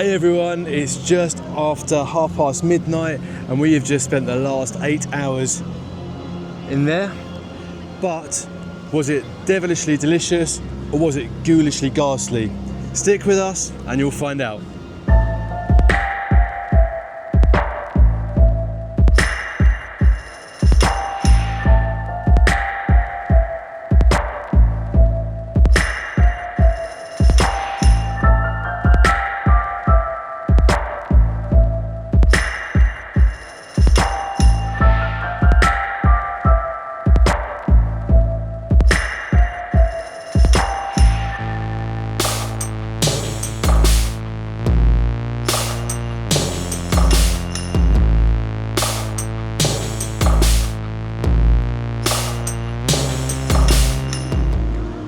Hey everyone, it's just after midnight and we have just spent the last 8 hours in there. But was it devilishly delicious or was it ghoulishly ghastly? Stick with us and you'll find out.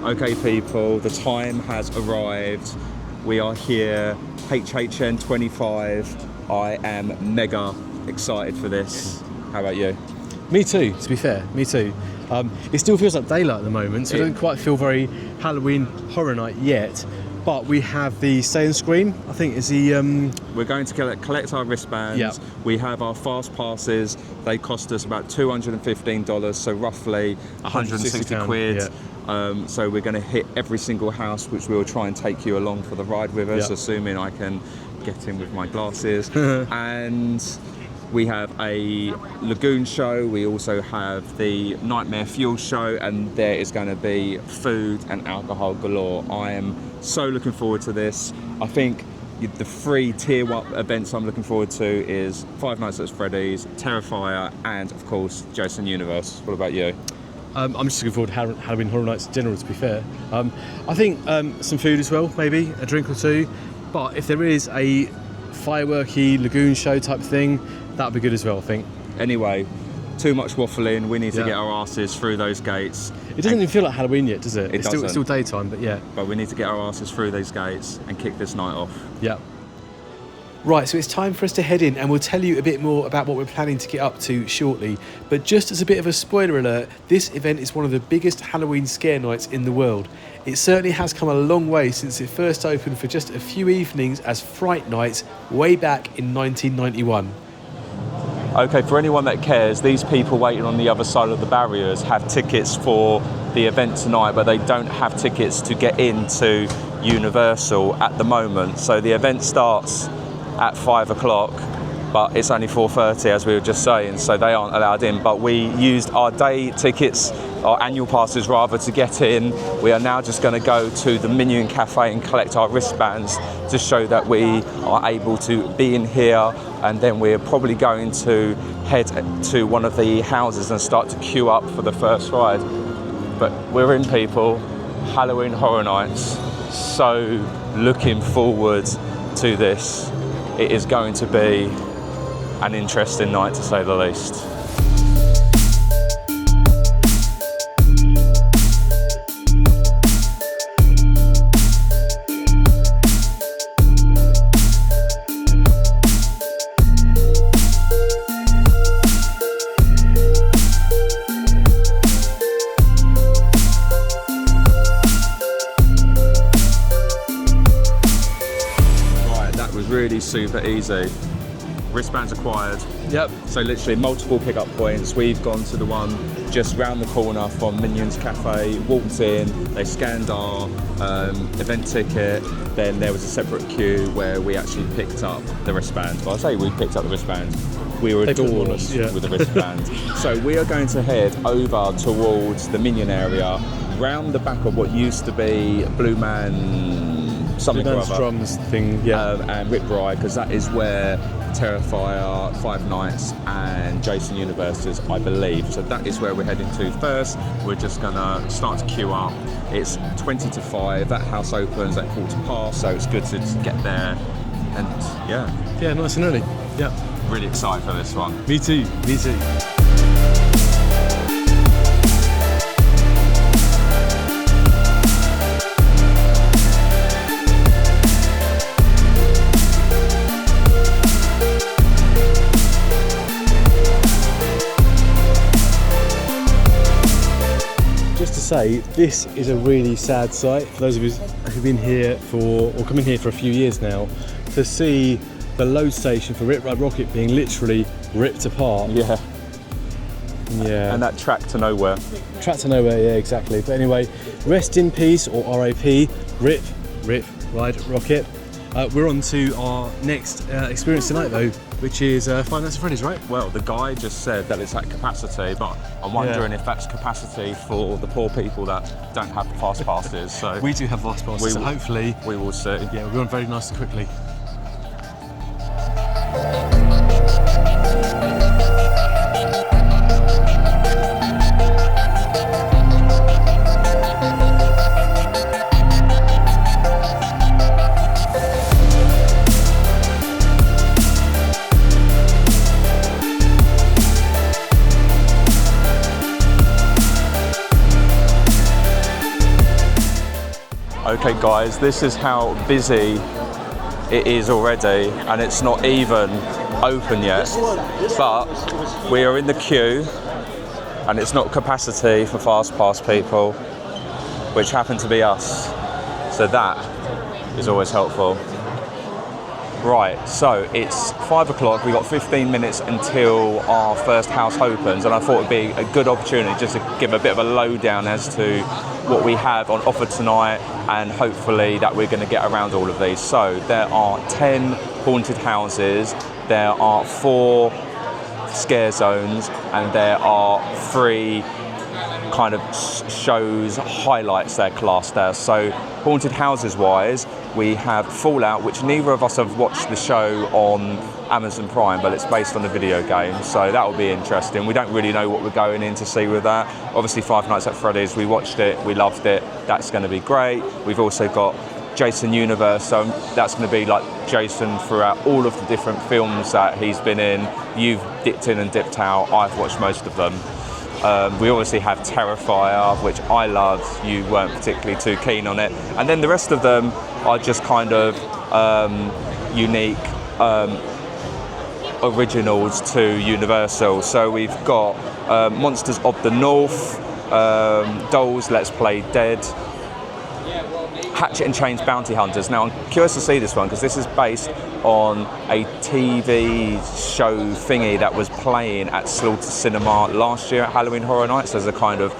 Okay people, the time has arrived. We are here, HHN 25. I am mega excited for this. How about you? Me too, to be fair, me too. It still feels like daylight at the moment, so I don't quite feel very Halloween Horror Night yet. But we have the Stay and Scream, I think is the... We're going to collect our wristbands. Yep. We have our fast passes. They cost us about $215, so roughly 160 quid. Yeah. So we're going to hit every single house, which we'll try and take you along for the ride with us, Yep. assuming I can get in with my glasses. And we have a lagoon show. We also have the Nightmare Fuel show, and there is going to be food and alcohol galore. I am so looking forward to this. I think the 3 tier 1 events I'm looking forward to is Five Nights at Freddy's, Terrifier, and of course Jason Universe. What about you? I'm just looking forward to Halloween Horror Nights in general, to be fair. I think some food as well, maybe, a drink or two. But if there is a fireworky lagoon show type thing, that'd be good as well, I think. Anyway, too much waffling. We need to get our asses through those gates. It doesn't even feel like Halloween yet, does it? It's still daytime, but yeah. But we need to get our asses through these gates and kick this night off. Yeah. Right, so it's time for us to head in and we'll tell you a bit more about what we're planning to get up to shortly. But just as a bit of a spoiler alert, this event is one of the biggest Halloween scare nights in the world. It certainly has come a long way since it first opened for just a few evenings as Fright Nights way back in 1991. Okay, for anyone that cares, these people waiting on the other side of the barriers have tickets for the event tonight, but they don't have tickets to get into Universal at the moment. So the event starts at 5 o'clock, but it's only 4:30 as we were just saying, so they aren't allowed in. But we used our day tickets, our annual passes rather, to get in. We are now just going to go to the Minion Cafe and collect our wristbands to show that we are able to be in here, and then we're probably going to head to one of the houses and start to queue up for the first ride. But we're in, people. Halloween Horror Nights. So looking forward to this. It is going to be an interesting night, to say the least. Really super easy. Wristbands acquired. Yep. So literally multiple pickup points. We've gone to the one just round the corner from Minions Cafe, walked in, they scanned our event ticket, then there was a separate queue where we actually picked up the wristband. Well, I say we picked up the wristband. We were adorned with the wristband. So we are going to head over towards the Minion area, round the back of what used to be Blue Man something or other. Drums thing, yeah. And Rip Ride, because that is where Terrifier, Five Nights and Jason Universe is, I believe. So that is where we're heading to first. We're just gonna start to queue up. It's 20 to 5, that house opens at 4:15, so it's good to get there. And Yeah, nice and early. Yeah. Really excited for this one. Me too, me too. Say, this is a really sad sight for those of us who've been here for, or coming here for a few years now. to see the load station for Rip Ride Rocket being literally ripped apart. Yeah. Yeah. And that track to nowhere. Track to nowhere, yeah, exactly. But anyway, rest in peace, or RIP, Rip Ride Rocket. We're on to our next experience tonight though, which is Five Nights at Freddy's, right? Well, the guy just said that it's at capacity, but I'm wondering if that's capacity for the poor people that don't have the fast passes. So We do have fast passes, so hopefully we will see. yeah, we're on very nice and quickly. Okay guys, this is how busy it is already, and it's not even open yet, but we are in the queue and it's not capacity for fast pass people, which happen to be us, so that is always helpful. Right, so it's 5 o'clock, we've got 15 minutes until our first house opens, and I thought it'd be a good opportunity just to give a bit of a lowdown as to what we have on offer tonight, and hopefully that we're going to get around all of these. So there are 10 haunted houses, there are 4 scare zones, and there are 3 kind of shows, highlights they're classed as. So haunted houses wise, we have Fallout, which neither of us have watched the show on Amazon Prime, but it's based on a video game, so that will be interesting. We don't really know what we're going in to see with that. Obviously Five Nights at Freddy's, we watched it, we loved it, that's going to be great. We've also got Jason Universe, so that's going to be like Jason throughout all of the different films that he's been in. You've dipped in and dipped out, I've watched most of them. We obviously have Terrifier, which I loved, you weren't particularly too keen on it. And then the rest of them are just kind of unique originals to Universal. So we've got Monsters of the North, Dolls, Let's Play Dead, Hatchet and Chains Bounty Hunters. Now I'm curious to see this one because this is based on a TV show thingy that was playing at Slaughter Cinema last year at Halloween Horror Nights. There's a kind of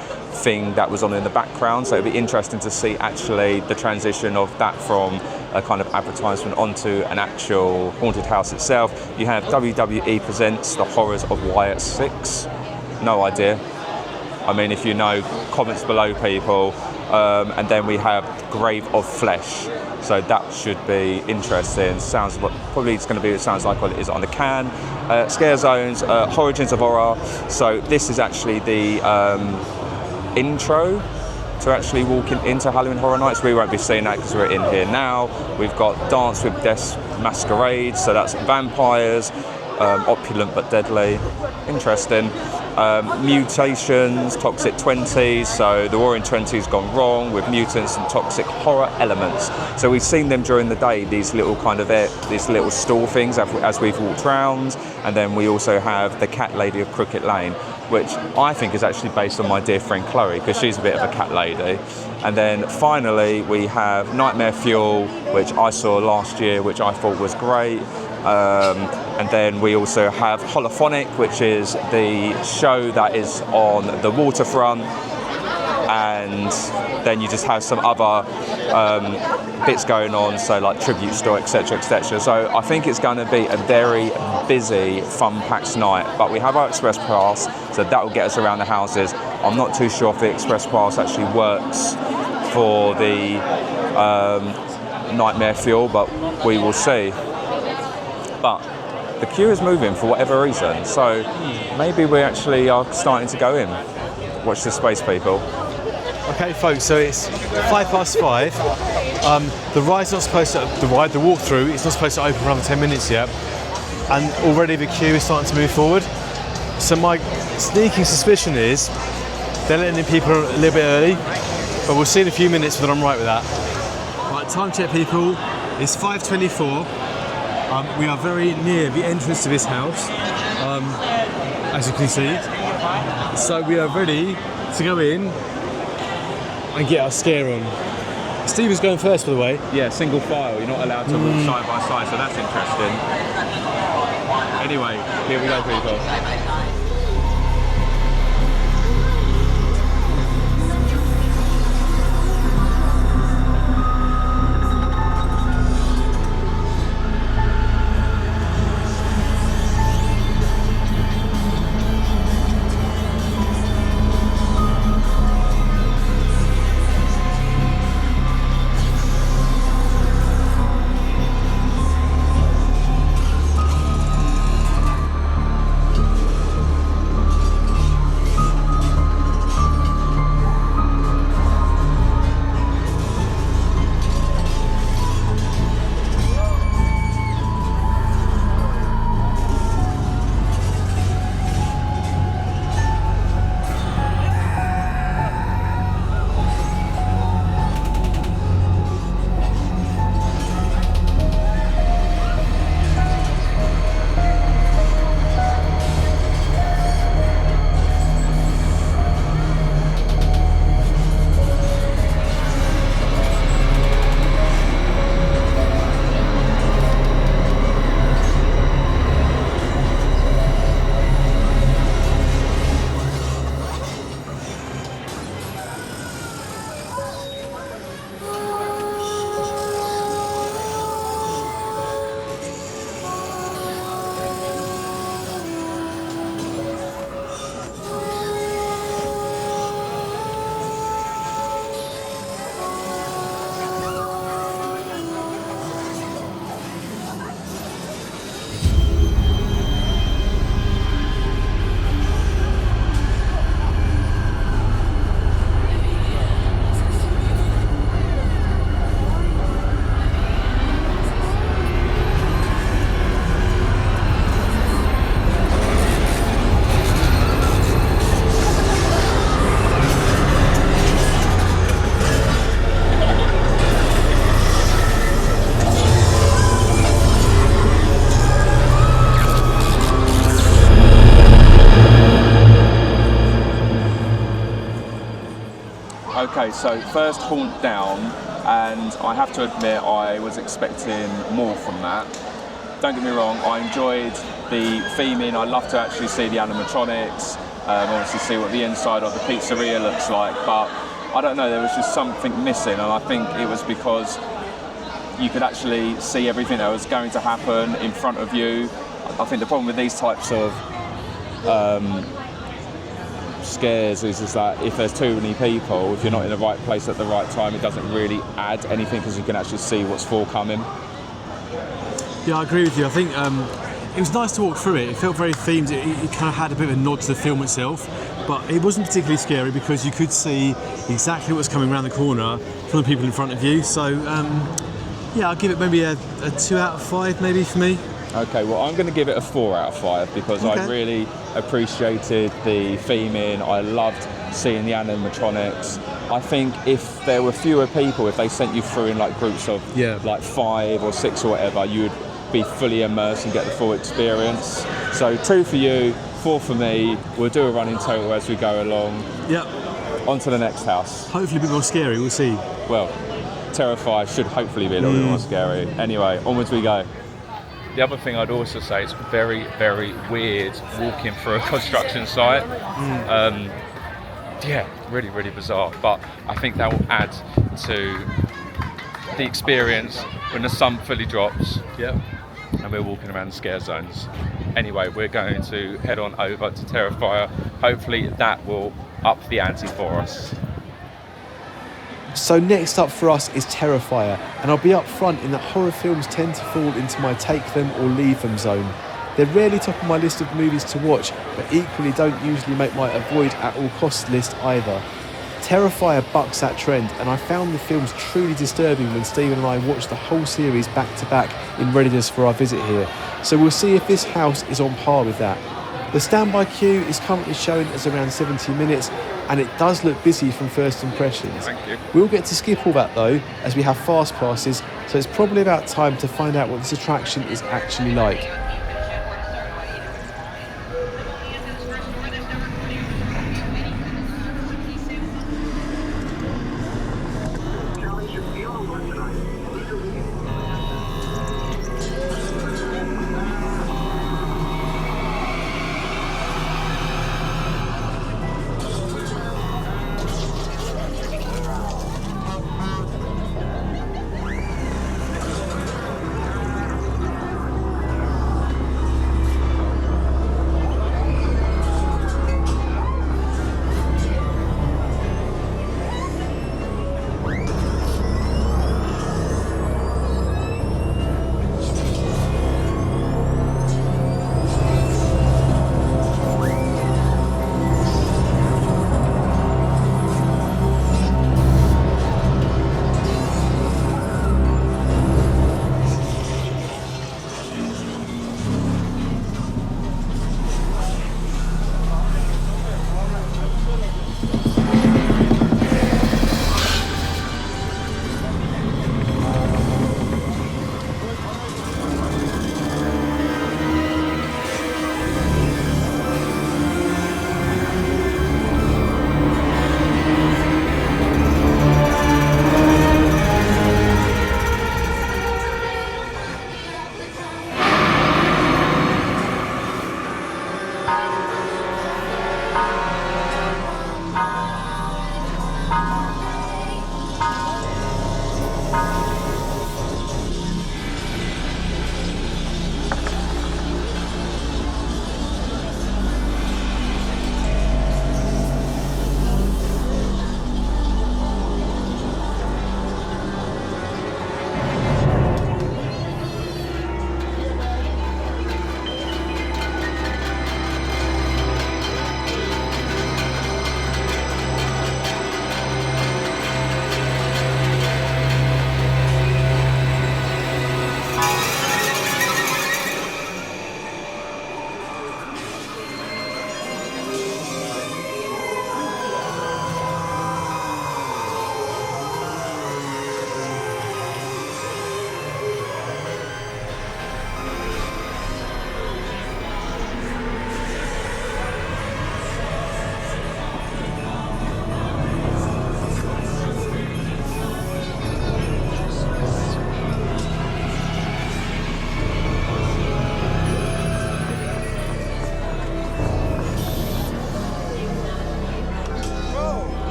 thing that was on in the background, so it'd be interesting to see actually the transition of that from a kind of advertisement onto an actual haunted house itself. You have WWE Presents The Horrors of Wyatt 6. No idea. I mean, if you know, comments below, people. And then we have Grave of Flesh. So that should be interesting. Sounds probably it's going to be. It sounds like what it is on the can. Scare zones, Origins of Horror. So this is actually the intro to actually walking into Halloween Horror Nights. We won't be seeing that because we're in here now. We've got Dance with Death Masquerade. So that's vampires, opulent but deadly. Interesting. Mutations, Toxic 20s, so the Roaring 20s gone wrong with mutants and toxic horror elements. So we've seen them during the day, these little kind of these little stall things as we've walked round, and then we also have the Cat Lady of Crooked Lane, which I think is actually based on my dear friend Chloe, because she's a bit of a cat lady. And then finally we have Nightmare Fuel, which I saw last year, which I thought was great. And then we also have Haunt-O-Phonic, which is the show that is on the waterfront, and then you just have some other bits going on, so like tribute store, etc, etc. So I think it's going to be a very busy, fun-packed night, but we have our express pass, so that will get us around the houses. I'm not too sure if the express pass actually works for the Nightmare Fuel, but we will see. But the queue is moving for whatever reason, so maybe we actually are starting to go in. Watch this space, people. Okay, folks, so it's 5:05. The ride's not supposed to, the walkthrough, it's not supposed to open for another 10 minutes yet, and already the queue is starting to move forward. So my sneaking suspicion is they're letting in people a little bit early, but we'll see in a few minutes whether I'm right with that. Right, time check, people. It's 5:24. We are very near the entrance to this house, as you can see. So we are ready to go in and get our scare on. Steve is going first, by the way. Yeah, single file. You're not allowed to walk side by side, so that's interesting. Anyway, here we go, people. Okay, so first Haunt down, and I have to admit I was expecting more from that. Don't get me wrong, I enjoyed the theming. I love to actually see the animatronics, obviously see what the inside of the pizzeria looks like, but I don't know, there was just something missing, and I think it was because you could actually see everything that was going to happen in front of you. I think the problem with these types of scares is that if there's too many people, if you're not in the right place at the right time, it doesn't really add anything because you can actually see what's forthcoming. Yeah, I agree with you. I think it was nice to walk through it. It felt very themed. It kind of had a bit of a nod to the film itself, but it wasn't particularly scary because you could see exactly what's coming around the corner from the people in front of you. So yeah, I'll give it maybe a 2 out of 5 maybe for me. Okay, well I'm going to give it a 4 out of 5 because I really appreciated the theming. I loved seeing the animatronics. I think if there were fewer people, if they sent you through in like groups of like 5 or 6 or whatever, you would be fully immersed and get the full experience. So 2 for you, 4 for me. We'll do a running total as we go along. Yep. On to the next house. Hopefully a bit more scary, we'll see. Well, Terrifier should hopefully be a little bit more scary. Anyway, onwards we go. The other thing I'd also say, it's very, very weird walking through a construction site. Yeah, really, really bizarre. But I think that will add to the experience when the sun fully drops. Yep. And we're walking around the scare zones. Anyway, we're going to head on over to Terrifier. Hopefully that will up the ante for us. So next up for us is Terrifier, and I'll be up front in that horror films tend to fall into my take them or leave them zone. They're rarely top of my list of movies to watch, but equally don't usually make my avoid at all costs list either. Terrifier bucks that trend, and I found the films truly disturbing when Stephen and I watched the whole series back to back in readiness for our visit here. So we'll see if this house is on par with that. The standby queue is currently showing as around 70 minutes, and it does look busy from first impressions. Thank you. We'll get to skip all that though, as we have fast passes, so it's probably about time to find out what this attraction is actually like.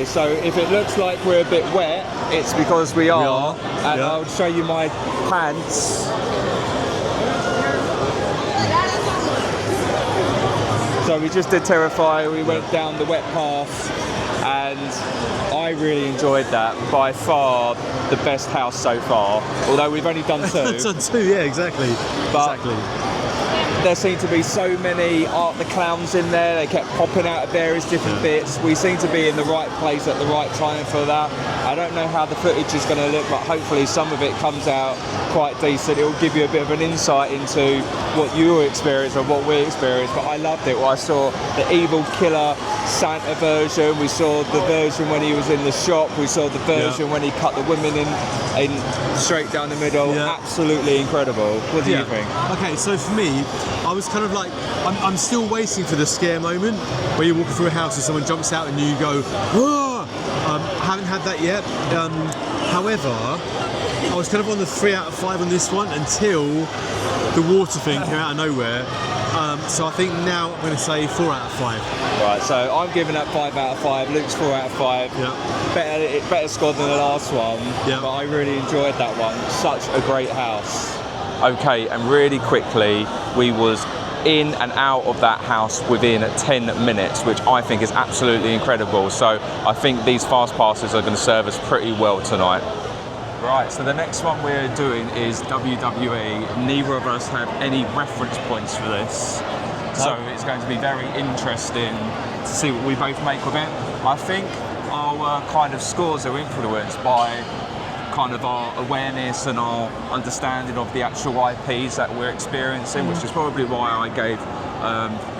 Okay, so if it looks like we're a bit wet, it's because we are. And yeah. I'll show you my pants. So we just did Terrifier, we went down the wet path, and I really enjoyed that. By far the best house so far, although we've only done 2. Done 2, yeah, exactly. But exactly. there seemed to be so many Art the Clowns in there. They kept popping out of various different bits. We seem to be in the right place at the right time for that. I don't know how the footage is going to look, but hopefully some of it comes out quite decent. It will give you a bit of an insight into what you experienced and what we experienced. But I loved it. Well, I saw the evil killer Santa version. We saw the version when he was in the shop. We saw the version when he cut the women in straight down the middle. Yeah. Absolutely incredible. What do you think? Okay, so for me, I was kind of like, I'm still waiting for the scare moment where you're walking through a house and someone jumps out and you go, "Whoa!" Haven't had that yet. However, I was kind of on the 3 out of 5 on this one until the water thing came out of nowhere. So I think now I'm going to say 4 out of 5. Right, so I'm giving that 5 out of 5. Luke's 4 out of 5. Yeah. Better score than the last one. Yeah. But I really enjoyed that one. Such a great house. Okay, and really quickly, we was in and out of that house within 10 minutes, which I think is absolutely incredible. So I think these fast passes are going to serve us pretty well tonight. Right, so the next one we're doing is WWE. Neither of us have any reference points for this, so it's going to be very interesting to see what we both make of it. I think our kind of scores are influenced by kind of our awareness and our understanding of the actual IPs that we're experiencing, which is probably why I gave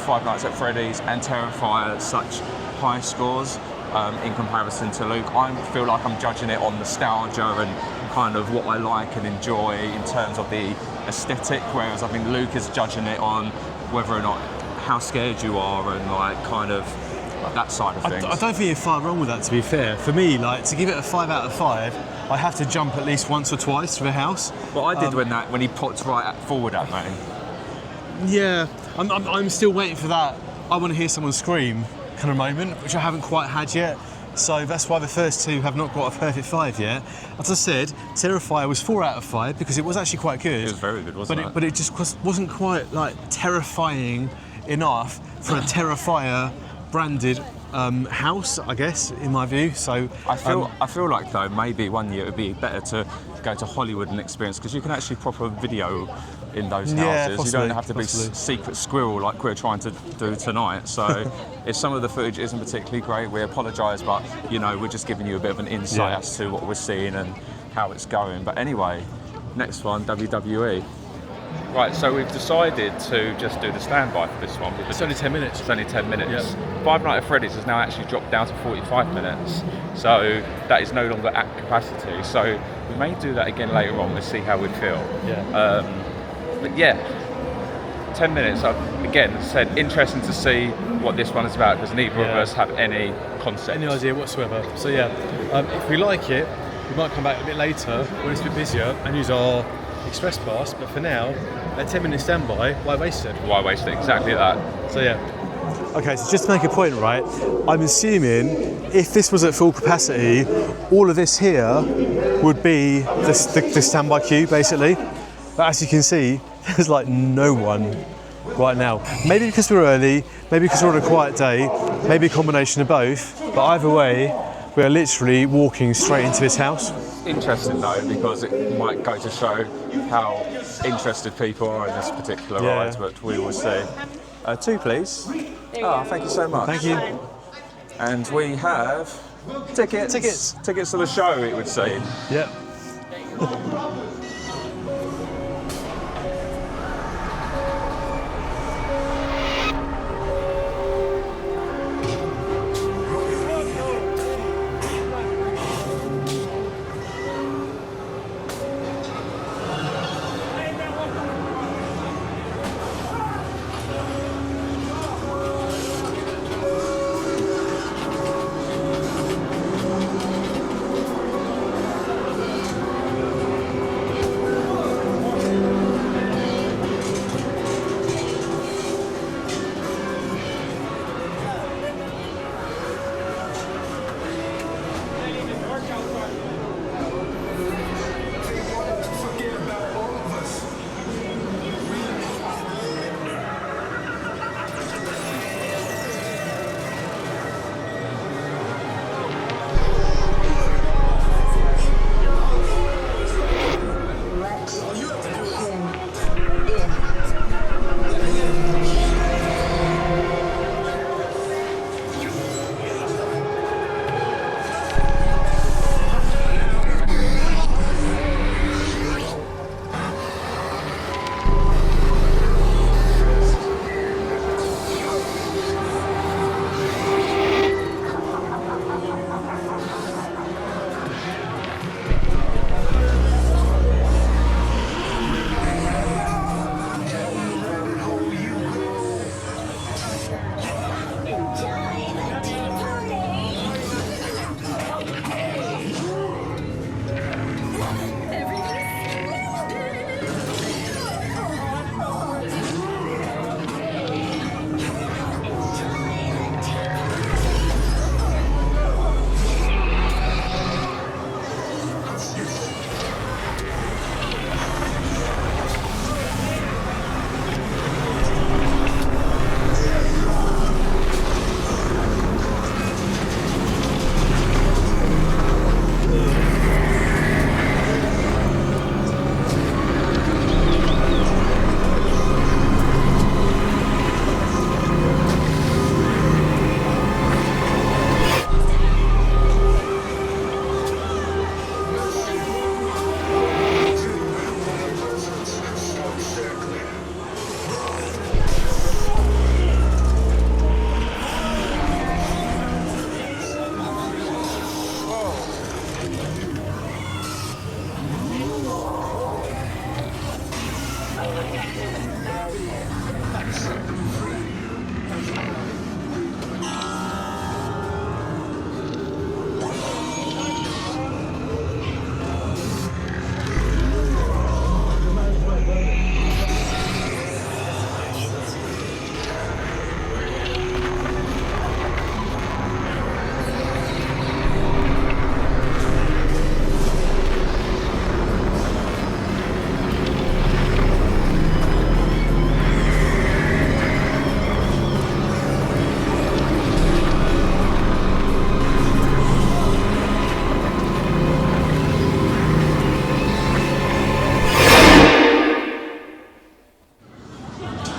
Five Nights at Freddy's and Terrifier such high scores in comparison to Luke. I feel like I'm judging it on nostalgia and kind of what I like and enjoy in terms of the aesthetic, whereas I think Luke is judging it on whether or not how scared you are and like kind of that side of things. I don't think you're far wrong with that, to be fair. For me, like, to give it a 5 out of 5, I have to jump at least once or twice through the house. But I did when he popped forward at me. Yeah, I'm still waiting for that I want to hear someone scream kind of moment, which I haven't quite had yet. So that's why the first 2 have not got a perfect 5 yet. As I said, Terrifier was 4 out of 5 because it was actually quite good. It was very good, wasn't it? But it just wasn't quite like terrifying enough for a Terrifier branded house, I guess, in my view. So I feel like though maybe one year it would be better to go to Hollywood and experience, because you can actually proper video in those houses. Possibly, you don't have to be secret squirrel like we're trying to do tonight. So if some of the footage isn't particularly great, we apologise, but you know, we're just giving you a bit of an insight as to what we're seeing and how it's going. But anyway, next one, WWE. Right, so we've decided to just do the standby for this one. It's only 10 minutes. It's only 10 minutes. Yep. Five Nights at Freddy's has now actually dropped down to 45 minutes. So that is no longer at capacity. So we may do that again later on. We'll see how we feel. But yeah, 10 minutes. Again, said interesting to see what this one is about, because neither of us have any concept. Any idea whatsoever. So yeah, if we like it, we might come back a bit later when it's a bit busier and use our express pass, but for now, a 10-minute standby, why waste it? Why waste it? Exactly that. So yeah. Okay, so just to make a point, right, I'm assuming if this was at full capacity, all of this here would be the standby queue, basically. But as you can see, there's like no one right now. Maybe because we're early, maybe because we're on a quiet day, maybe a combination of both, but either way, we're literally walking straight into this house. Interesting though, because it might go to show how interested people are in this particular ride, but we will see. 2 please. Thank you so much. Thank you. And we have tickets. Tickets to the show, it would seem. Yep.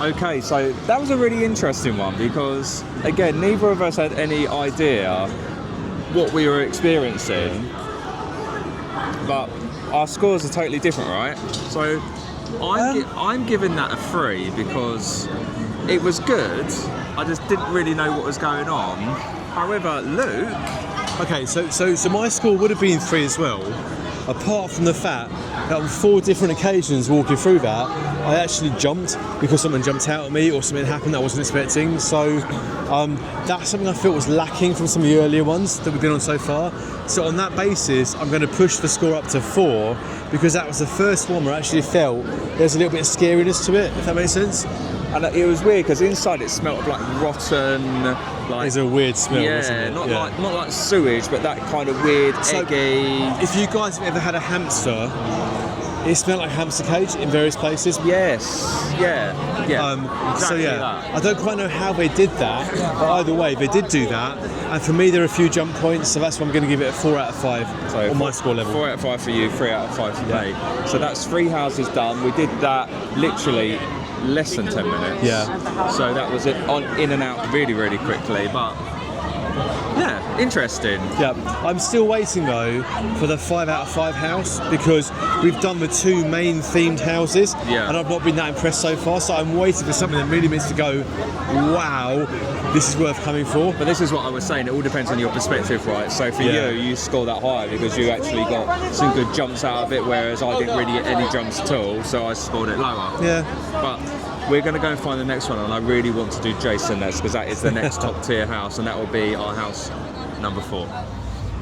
Okay, so that was a really interesting one because, again, neither of us had any idea what we were experiencing, but our scores are totally different, right? So I'm giving that a 3 because it was good. I just didn't really know what was going on. However, Luke... Okay, so my score would have been 3 as well, apart from the fact that on 4 different occasions walking through that, I actually jumped because someone jumped out at me or something happened that I wasn't expecting. So that's something I felt was lacking from some of the earlier ones that we've been on so far. So on that basis, I'm going to push the score up to 4 because that was the first one where I actually felt there's a little bit of scariness to it, if that makes sense. And it was weird because inside it smelled of like rotten, like it's a weird smell, wasn't it? Not like sewage, but that kind of weird, eggy. If you guys have ever had a hamster, it smelled like a hamster cage in various places. Yes, yeah. Exactly so yeah, that. I don't quite know how they did that, but either way, they did do that. And for me, there are a few jump points, so that's why I'm going to give it a 4 out of 5 So on my score level. 4 out of 5 for you, 3 out of 5 for me. So that's 3 houses done. We did that literally less than 10 minutes. Yeah. So that was it in and out really, really quickly. But yeah, interesting. Yeah, I'm still waiting though for the 5 out of 5 house because we've done the 2 main themed houses, and I've not been that impressed so far. So I'm waiting for something that really means to go, wow, this is worth coming for. But this is what I was saying. It all depends on your perspective, right? So for you score that higher because you actually got some good jumps out of it, whereas I didn't really get any jumps at all. So I scored it lower. Yeah. But we're going to go and find the next one, and I really want to do Jason next because that is the next top tier house, and that will be our house number 4.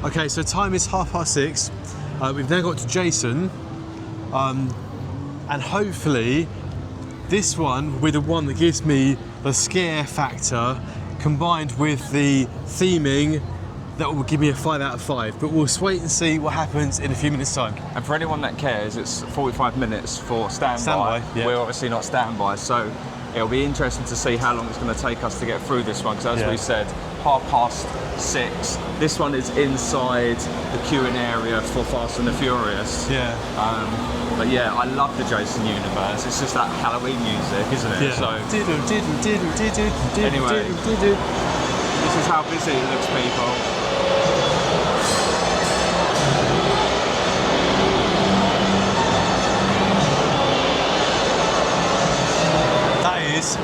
Okay, so time is 6:30. We've now got to Jason, and hopefully this one will be the one that gives me the scare factor combined with the theming that will give me a 5 out of 5. But we'll wait and see what happens in a few minutes' time. And for anyone that cares, it's 45 minutes for standby. Yeah. We're obviously not standby, so it'll be interesting to see how long it's going to take us to get through this one. Because as we said, 6:30. This one is inside the queuing area for Fast and the Furious. Yeah. But yeah, I love the Jason universe. It's just that Halloween music, isn't it? Yeah. So anyway, this is how busy it looks, people.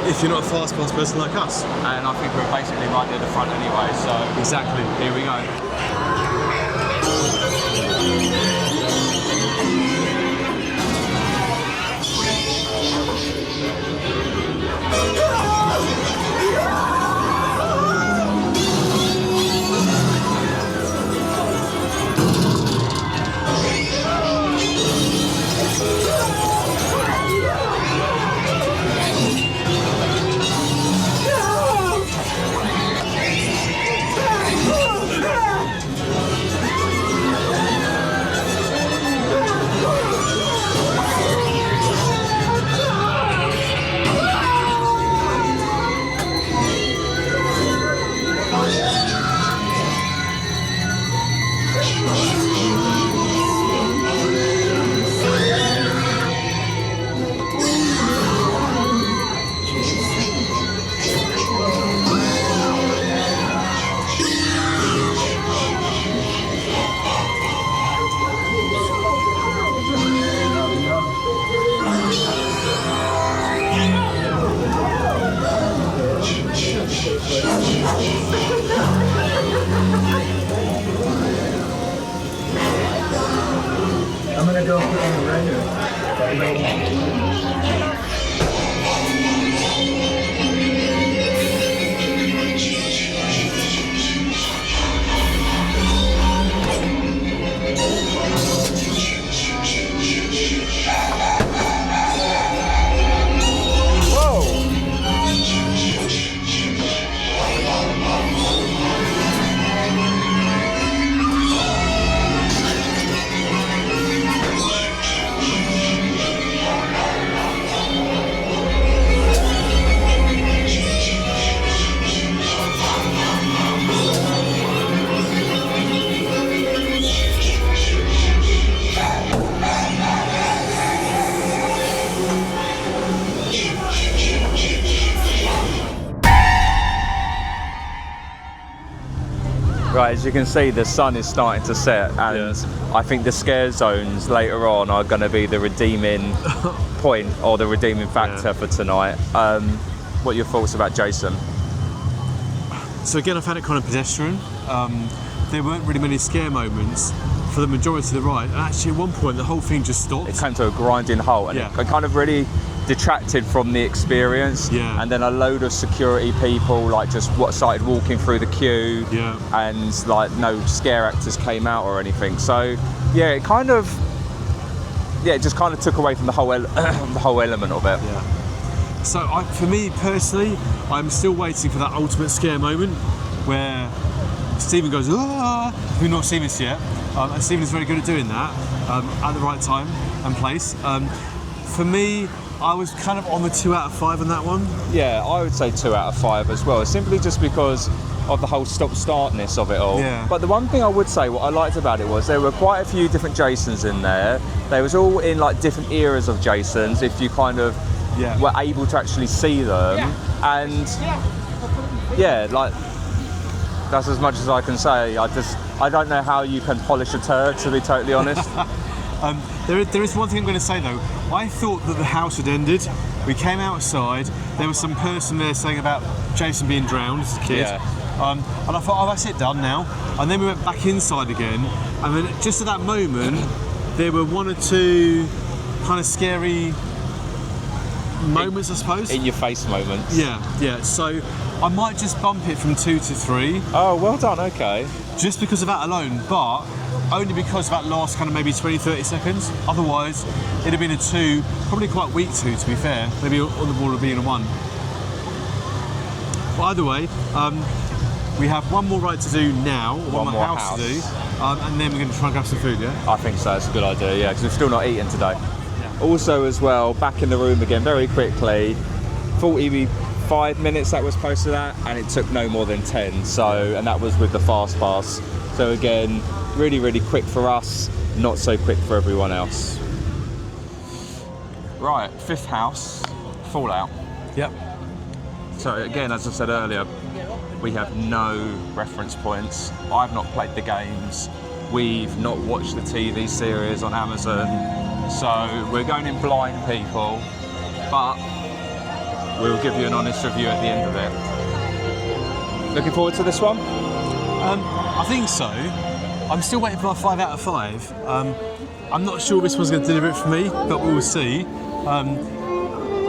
If you're not a fast pass person like us. And I think we're basically right near the front anyway, so exactly. Here we go. Right, as you can see, the sun is starting to set, and I think the scare zones later on are going to be the redeeming point or the redeeming factor for tonight. What are your thoughts about Jason? So again, I found it kind of pedestrian. There weren't really many scare moments for the majority of the ride, and actually at one point the whole thing just stopped. It came to a grinding halt, and it kind of really detracted from the experience. And then a load of security people like just started walking through the queue, and like no scare actors came out or anything. So yeah, it kind of it just kind of took away from the whole the whole element of it. So for me personally, I'm still waiting for that ultimate scare moment where Stephen goes, "Ah!" We've not seen this yet, and Stephen is very good at doing that at the right time and place. For me, I was kind of on the 2 out of 5 on that one. Yeah, I would say 2 out of 5 as well, simply just because of the whole stop-startness of it all. But the one thing I would say, what I liked about it was there were quite a few different Jasons in there. They was all in like different eras of Jasons, if you kind of were able to actually see them. And like, that's as much as I can say. I don't know how you can polish a turd, to be totally honest. There is one thing I'm going to say though. I thought that the house had ended. We came outside. There was some person there saying about Jason being drowned as a kid. And I thought, oh, that's it, done now. And then we went back inside again. And then just at that moment, there were 1 or 2 kind of scary moments, I suppose. In your face moments. Yeah. So I might just bump it from 2 to 3. Oh, well done. Okay. Just because of that alone, but only because of that last kind of maybe 20-30 seconds. Otherwise, it'd have been a 2, probably quite weak 2 to be fair. Maybe on the ball of being a 1. But either way, we have one more ride to do now, one more house to do, and then we're going to try and grab some food, yeah? I think so, that's a good idea, because we've still not eaten today. Also as well, back in the room again very quickly, 45 minutes that was close to that, and it took no more than 10, and that was with the fast pass. So again, really, really quick for us, not so quick for everyone else. Right, 5th house, Fallout. Yep. So again, as I said earlier, we have no reference points. I've not played the games. We've not watched the TV series on Amazon. So we're going in blind, people, but we'll give you an honest review at the end of it. Looking forward to this one? I think so. I'm still waiting for my 5 out of 5. I'm not sure this one's going to deliver it for me, but we'll see.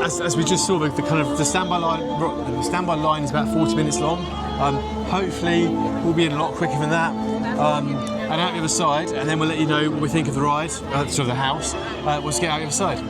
As we just saw, the standby line is about 40 minutes long. Hopefully, we'll be in a lot quicker than that. And out the other side, and then we'll let you know what we think of the ride, sort of the house. We'll just get out the other side.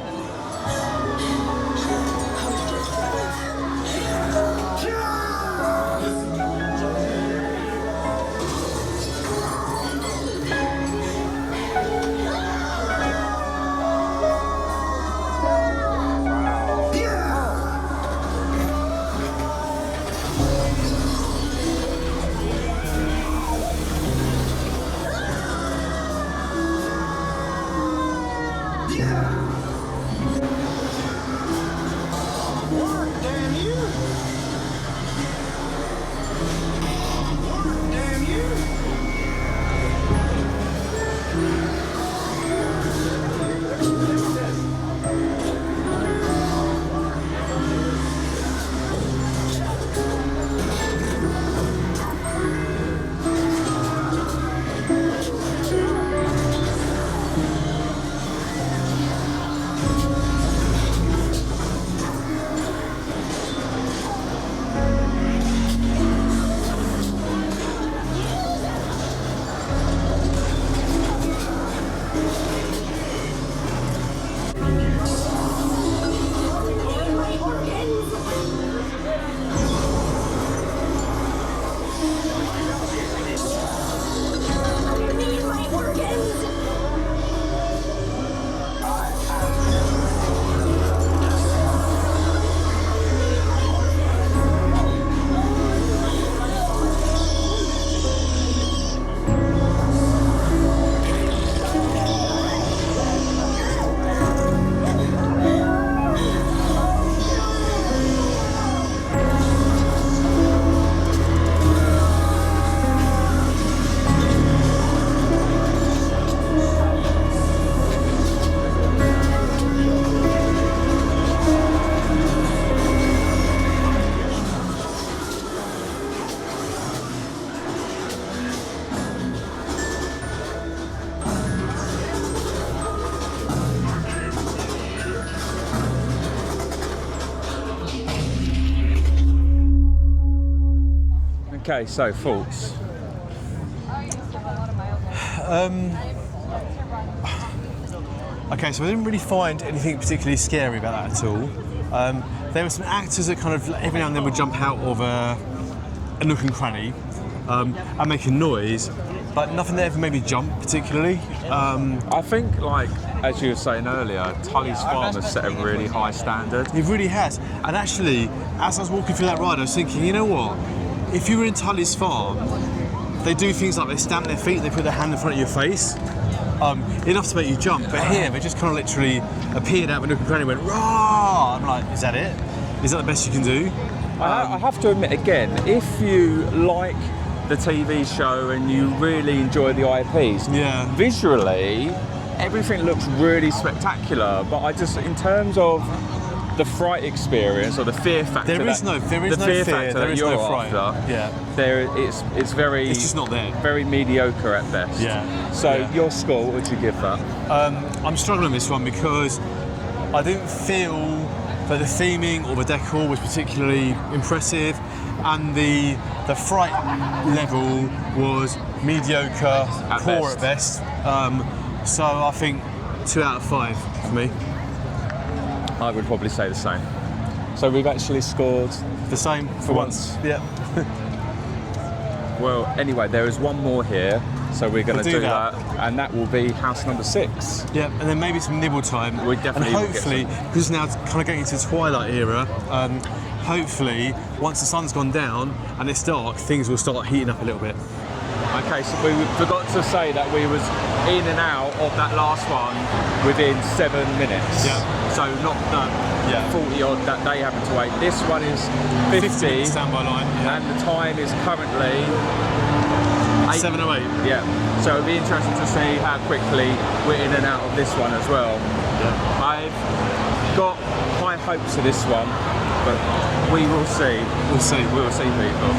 Okay, so thoughts. Okay, so I didn't really find anything particularly scary about that at all. There were some actors that kind of every now and then would jump out of a nook and cranny and make a noise, but nothing that ever made me jump particularly. I think, like, as you were saying earlier, Tully's Farm has set a really high standard. It really has. And actually, as I was walking through that ride, I was thinking, you know what? If you were in Tully's Farm, they do things like they stamp their feet, they put their hand in front of your face, enough to make you jump. But here, they just kind of literally appeared out of a nook and cranny and went, "Rah!" I'm like, is that it? Is that the best you can do? I have to admit again, if you like the TV show and you really enjoy the IPs, Yeah. visually, everything looks really spectacular. But I just, in terms of the fright experience or the fear factor, There is no fear, factor there that is you're no fright. after, Yeah. it's very, It's just not there. very mediocre at best. Yeah. So Yeah. your score, what would you give that? I'm struggling with this one because I didn't feel that the theming or the decor was particularly impressive, and the fright level was mediocre, At poor best. at best. So I think 2 out of 5 for me. I would probably say the same. So we've actually scored. The same for once. Yeah. Well, anyway, there is one more here, so we're going to We'll do do that. that. And that will be house number 6. Yeah, and then maybe some nibble time. We definitely and will get hopefully, because now it's kind of getting into the twilight era, hopefully, once the sun's gone down and it's dark, things will start heating up a little bit. Okay, so we forgot to say that we was in and out of that last one within 7 minutes. Yeah. So not the Yeah. 40 odd that they happen to wait. This one is 50, standby line. Yeah. and the time is currently 7:08. Yeah. So it'll be interesting to see how quickly we're in and out of this one as well. Yeah. I've got high hopes for this one, but we will see. We'll see. We will see, people.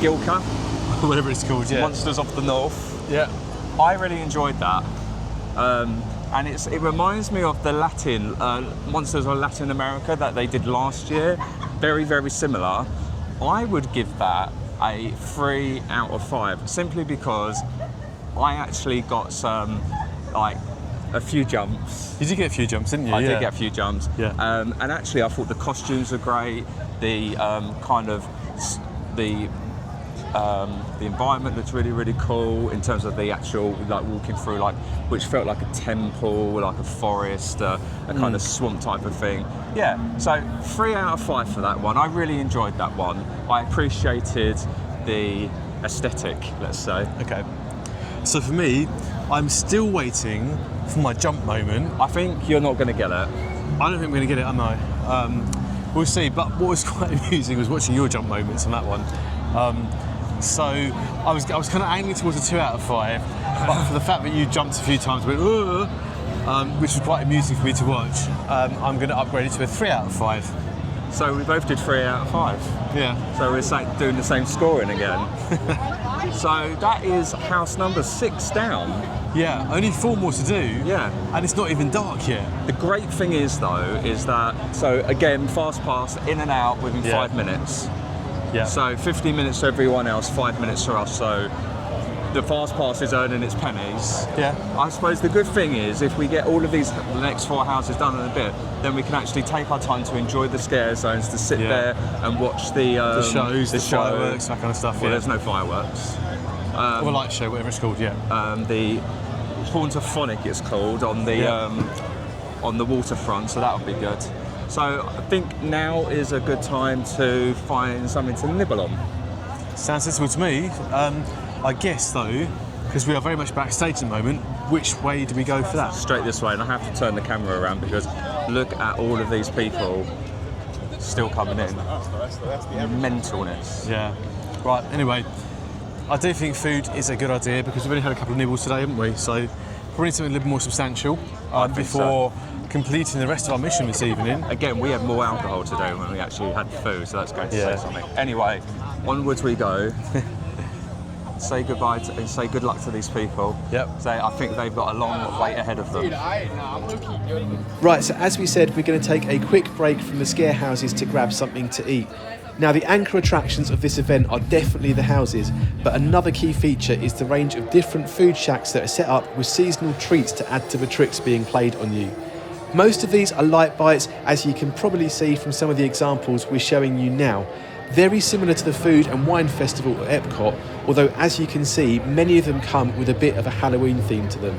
Gilka, Whatever it's called, yeah. Monsters of the North. Yeah. I really enjoyed that. and it reminds me of the Latin Monsters of Latin America that they did last year. Very, very similar. I would give that a 3 out of 5, simply because I actually got some, like, a few jumps. You did get a few jumps, didn't you? I did get a few jumps. Yeah. And actually, I thought the costumes were great. The the environment looked really, really cool in terms of the actual, like, walking through, like, which felt like a temple, like a forest, a kind of swamp type of thing. Yeah, so 3 out of 5 for that one. I really enjoyed that one. I appreciated the aesthetic, let's say. Okay. So for me, I'm still waiting for my jump moment. I think you're not going to get it. I don't think we're going to get it, am I? We'll see. But what was quite amusing was watching your jump moments on that one. So I was kind of angling towards a 2 out of 5, but for the fact that you jumped a few times, went, which was quite amusing for me to watch, I'm going to upgrade it to a 3 out of 5. So we both did 3 out of 5. Yeah. So we're doing the same scoring again. So that is house number 6 down. Yeah, only 4 more to do. Yeah. And it's not even dark yet. The great thing is, though, is that, so again, fast pass, in and out within 5 minutes. Yeah. So 15 minutes to everyone else, 5 minutes to us. So the fast pass is earning its pennies. Yeah. I suppose the good thing is, if we get all of the next 4 houses done in a bit, then we can actually take our time to enjoy the scare zones, to sit there and watch the shows, the fireworks, that kind of stuff. Well, there's no fireworks. Or a light show, whatever it's called. Yeah. The Haunt-O-Phonic it's called on the waterfront, so that'll be good. So I think now is a good time to find something to nibble on. Sounds sensible to me. I guess though, because we are very much backstage at the moment, which way do we go for that? Straight this way, and I have to turn the camera around because look at all of these people still coming in. Mentalness. Yeah. Right, anyway, I do think food is a good idea because we've only had a couple of nibbles today, haven't we? So probably something a little more substantial before completing the rest of our mission this evening. Again, we had more alcohol today when we actually had food, so that's going to say something. Anyway, onwards we go. Say goodbye and say good luck to these people. Yep. Say I think they've got a long wait ahead of them. Right, so as we said, we're going to take a quick break from the scare houses to grab something to eat. Now, the anchor attractions of this event are definitely the houses, but another key feature is the range of different food shacks that are set up with seasonal treats to add to the tricks being played on you. Most of these are light bites, as you can probably see from some of the examples we're showing you now. Very similar to the Food and Wine Festival at Epcot, although as you can see, many of them come with a bit of a Halloween theme to them.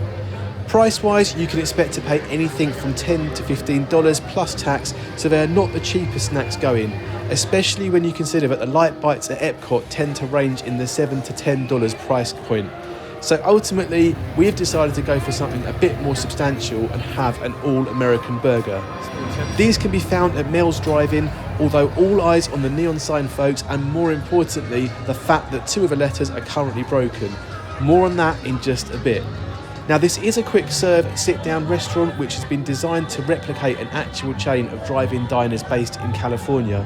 Price-wise, you can expect to pay anything from $10 to $15 plus tax, so they are not the cheapest snacks going, especially when you consider that the light bites at Epcot tend to range in the $7 to $10 price point. So ultimately, we have decided to go for something a bit more substantial and have an all-American burger. These can be found at Mel's Drive-In, although all eyes on the neon sign, folks, and more importantly, the fact that 2 of the letters are currently broken. More on that in just a bit. Now, this is a quick serve sit-down restaurant which has been designed to replicate an actual chain of drive-in diners based in California.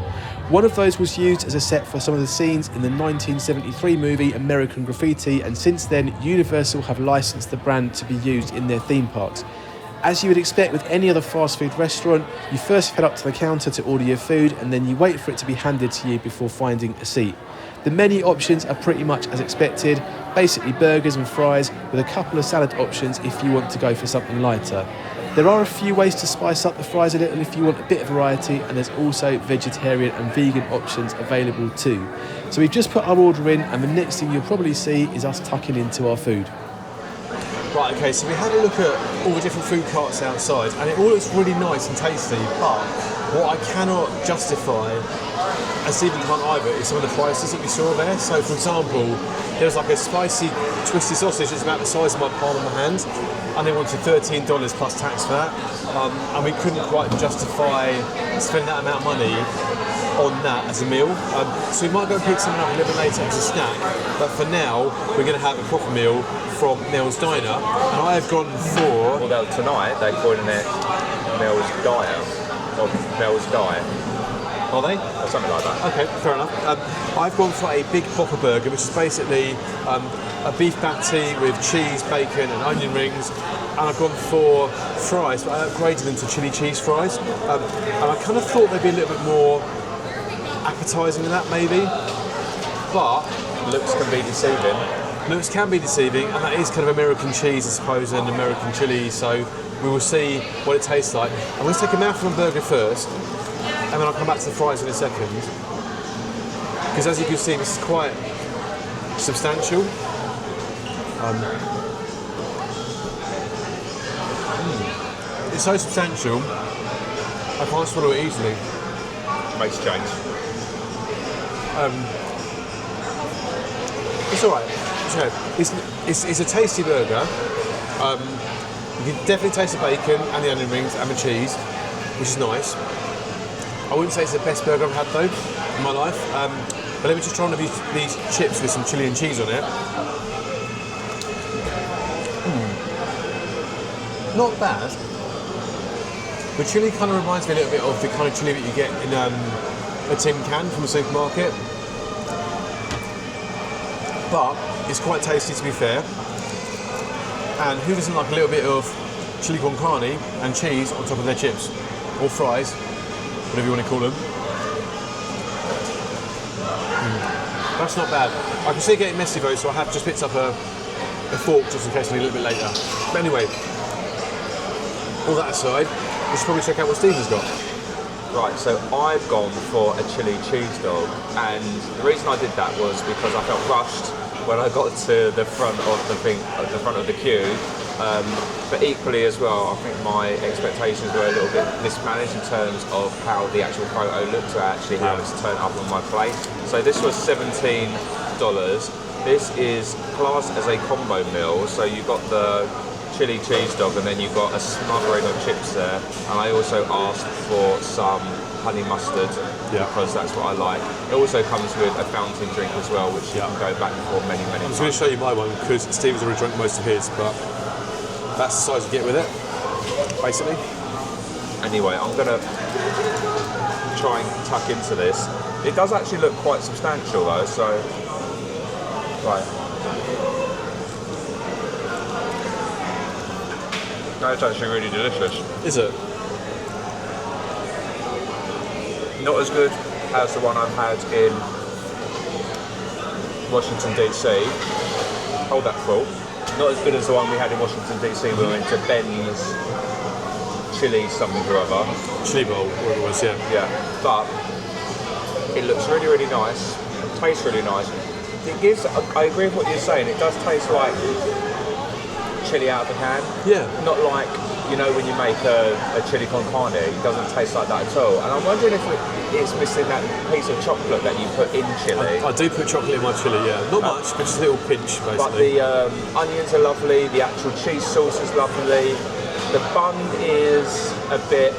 One of those was used as a set for some of the scenes in the 1973 movie American Graffiti, and since then Universal have licensed the brand to be used in their theme parks. As you would expect with any other fast food restaurant, you first head up to the counter to order your food and then you wait for it to be handed to you before finding a seat. The menu options are pretty much as expected, basically burgers and fries with a couple of salad options if you want to go for something lighter. There are a few ways to spice up the fries a little if you want a bit of variety, and there's also vegetarian and vegan options available too. So we've just put our order in, and the next thing you'll probably see is us tucking into our food. Right, okay, so we had a look at all the different food carts outside, and it all looks really nice and tasty, but what I cannot justify, and Stephen can't either, is some of the prices that we saw there. So, for example, there was like a spicy twisted sausage that's about the size of my palm of my hand, and they wanted $13 plus tax for that, and we couldn't quite justify spending that amount of money on that as a meal. So we might go and pick something up a little bit later as a snack, but for now, we're going to have a proper meal from Mel's Diner, and I have gone for... Although tonight they're calling it Mel's Diner, or Mel's Diet. Are they? or something like that. Okay, fair enough. I've gone for a big bopper burger, which is basically a beef patty with cheese, bacon, and onion rings. And I've gone for fries, but I upgraded them to chili cheese fries. And I kind of thought they'd be a little bit more appetising than that, maybe. But Looks can be deceiving. looks can be deceiving, and that is kind of American cheese, I suppose, and American chili. So we will see what it tastes like. I'm going to take a mouthful of burger first, and then I'll come back to the fries in a second. Because as you can see, this is quite substantial. It's so substantial, I can't swallow it easily. Makes a change. It's all right. It's okay. It's a tasty burger. You can definitely taste the bacon and the onion rings and the cheese, which is nice. I wouldn't say it's the best burger I've had though in my life. But let me just try one of these chips with some chili and cheese on it. Not bad. The chili kind of reminds me a little bit of the kind of chili that you get in a tin can from a supermarket. But it's quite tasty, to be fair. And who doesn't like a little bit of chili con carne and cheese on top of their chips? Or fries, whatever you want to call them. That's not bad. I can see it getting messy though, so I have just picked up a fork just in case I need a little bit later. But anyway, all that aside, we should probably check out what Stephen's got. Right, so I've gone for a chili cheese dog, and the reason I did that was because I felt rushed when I got to the front of the front of the queue. But equally as well, I think my expectations were a little bit mismanaged in terms of how the actual photo looked to actually how it's turned up on my plate. So this was $17. This is classed as a combo meal, so you've got the chili cheese dog and then you've got a smothering of chips there. And I also asked for some honey mustard because that's what I like. It also comes with a fountain drink as well, which you can go back for many, many I'm times. just going to show you my one because Stephen's already drunk most of his, but that's the size you get with it, basically. Anyway, I'm going to try and tuck into this. It does actually look quite substantial though, so... Right. No, it's actually really delicious. Is it? Not as good as the one I've had in Washington DC. Hold that thought. Not as good as the one we had in Washington DC. We went to Ben's chili something or other. Chili bowl, whatever it was, yeah. Yeah, but it looks really, really nice. It tastes really nice. It gives. I agree with what you're saying. It does taste like chili out of the can. Yeah. Not like, you know, when you make a chili con carne, it doesn't taste like that at all. And I'm wondering if it's missing that piece of chocolate that you put in chili. I do put chocolate in my chili, yeah. Not much, but just a little pinch, basically. But the onions are lovely, the actual cheese sauce is lovely. The bun is a bit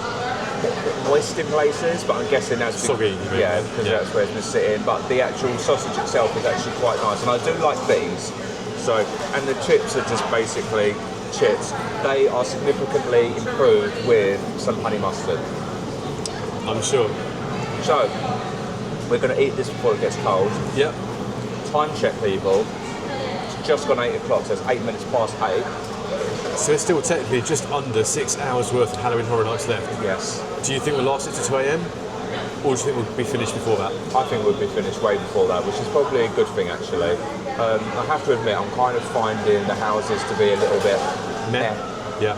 moist in places, but I'm guessing that's soggy, you mean? Yeah, because that's where it's been sitting. But the actual sausage itself is actually quite nice, and I do like these. So, and the chips are just basically chips. They are significantly improved with some honey mustard. I'm sure. So, we're going to eat this before it gets cold. Yep. Time check, people. It's just gone 8 o'clock, so it's 8 minutes past 8. So it's still technically just under 6 hours worth of Halloween Horror Nights left. Yes. Do you think we'll last it to 2 a.m? Or do you think we'll be finished before that? I think we'll be finished way before that, which is probably a good thing actually. I have to admit, I'm kind of finding the houses to be a little bit meh. Yeah.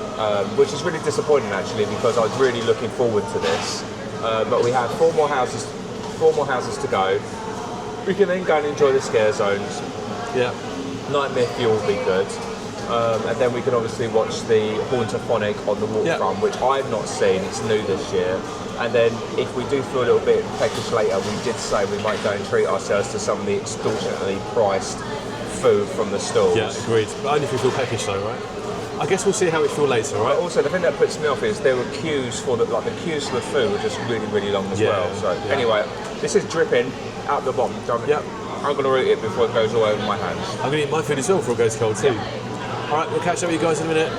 Which is really disappointing actually, because I was really looking forward to this. But we have 4 more houses to go. We can then go and enjoy the scare zones. Yeah. Nightmare Fuel will be good. And then we can obviously watch the Haunt-O-Phonic on the waterfront, which I've not seen, it's new this year. And then if we do feel a little bit peckish later, we did say we might go and treat ourselves to some of the extortionately priced food from the stalls. Yeah, agreed. But only if we feel peckish though, right? I guess we'll see how we feel later, right? But also, the thing that puts me off is there were queues for the queues for the food were just really, really long as well. So anyway, this is dripping out the bottom. Yep. I'm going to root it before it goes all over my hands. I'm going to eat my food as well before it goes cold too. Alright, we'll catch up with you guys in a minute.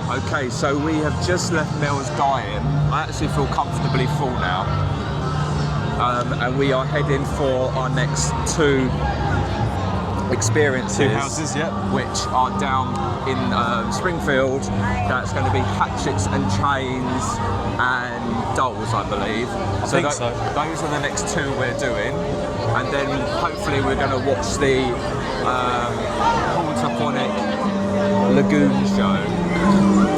Okay, so we have just left Mel's Dying I actually feel comfortably full now. And we are heading for our next 2 experiences. 2 houses, yeah. Which are down in Springfield. That's going to be hatchets and chains and dolls, I believe. I think so. Those are the next 2 we're doing. And then hopefully we're going to watch the Haunt-O-Phonic lagoon show.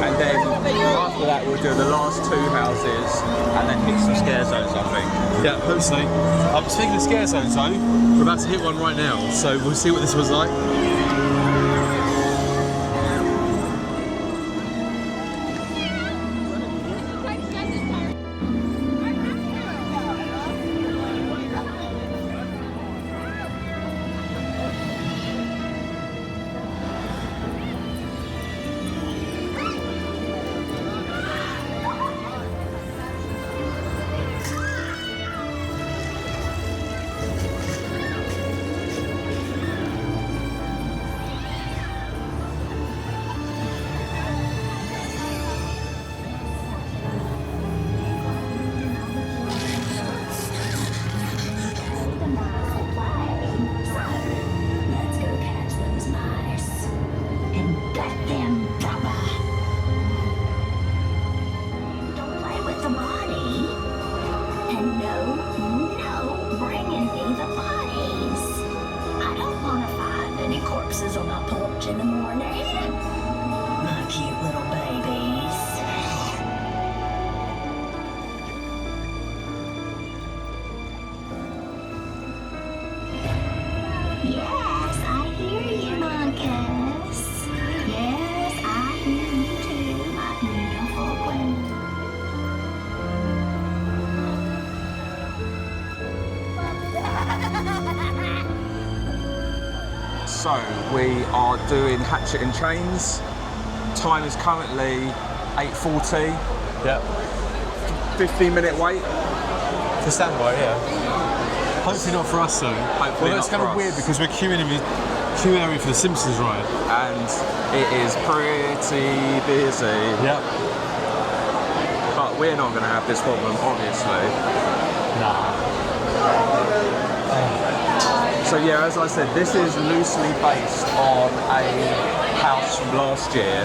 And then after that we'll do the last 2 houses and then hit some scare zones, I think. Yeah, hopefully. Speaking of scare zones though, we're about to hit one right now, so we'll see what this was like. So we are doing hatchet and chains. Time is currently 8:40. Yeah. 15-minute wait. For standby, yeah. Hopefully not for us though. Hopefully well, it's not kind for of weird us. because we're queuing in the queue area for the Simpsons ride. And it is pretty busy. Yep. But we're not going to have this problem, obviously. Nah. So yeah, as I said, this is loosely based on a house from last year.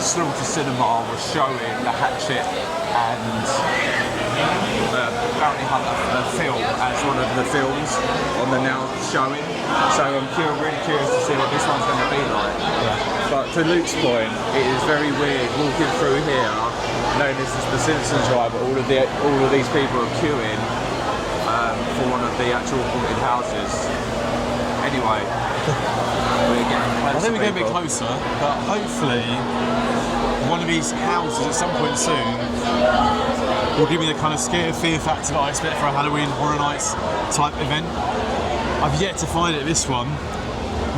Slaughter Cinema was showing the hatchet and Bounty Hunter film as one of the films on the now showing. So I'm really curious to see what this one's going to be like. Yeah. But to Luke's point, it is very weird walking through here, knowing this is the Simpsons ride, but all of these people are queuing for one of the actual haunted houses. Anyway, we're getting closer. I think we're getting a bit closer, but hopefully one of these houses at some point soon will give me the kind of scare fear factor that I expect for a Halloween Horror Nights type event. I've yet to find it this one.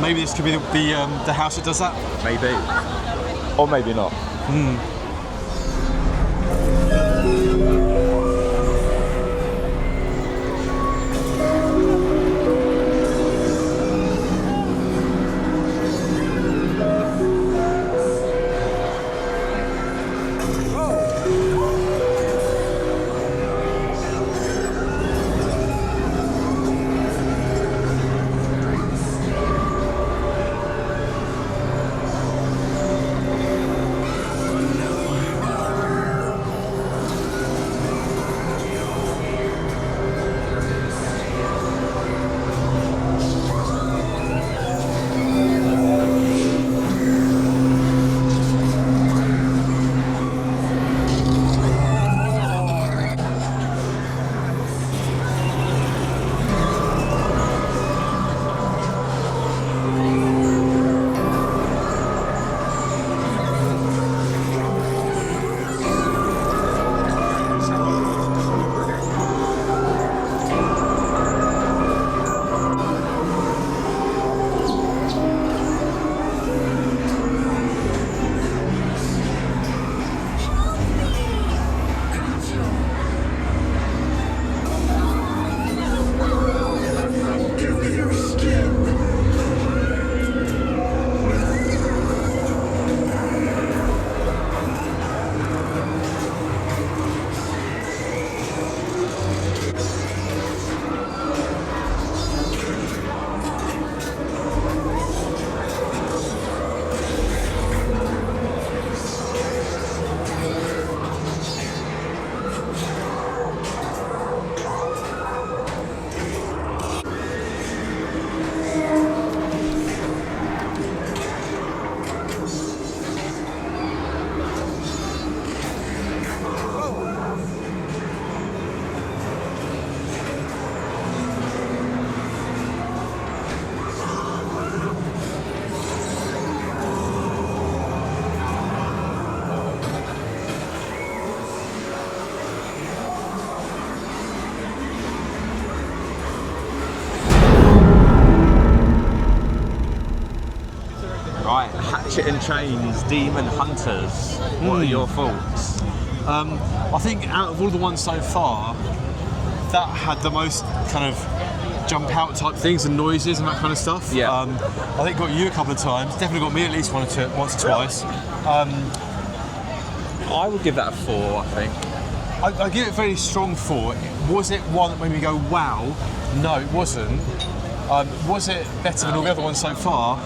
Maybe this could be the house that does that. Maybe. Or maybe not. Ratchet and Chains, Demon Hunters. What are your thoughts? I think out of all the ones so far, that had the most kind of jump out type things and noises and that kind of stuff. Yeah. I think got you a couple of times. Definitely got me at least once or twice. I would give that a 4, I think. I give it a very strong 4. Was it one that made me go wow? No, it wasn't. Was it better than all the other ones so far?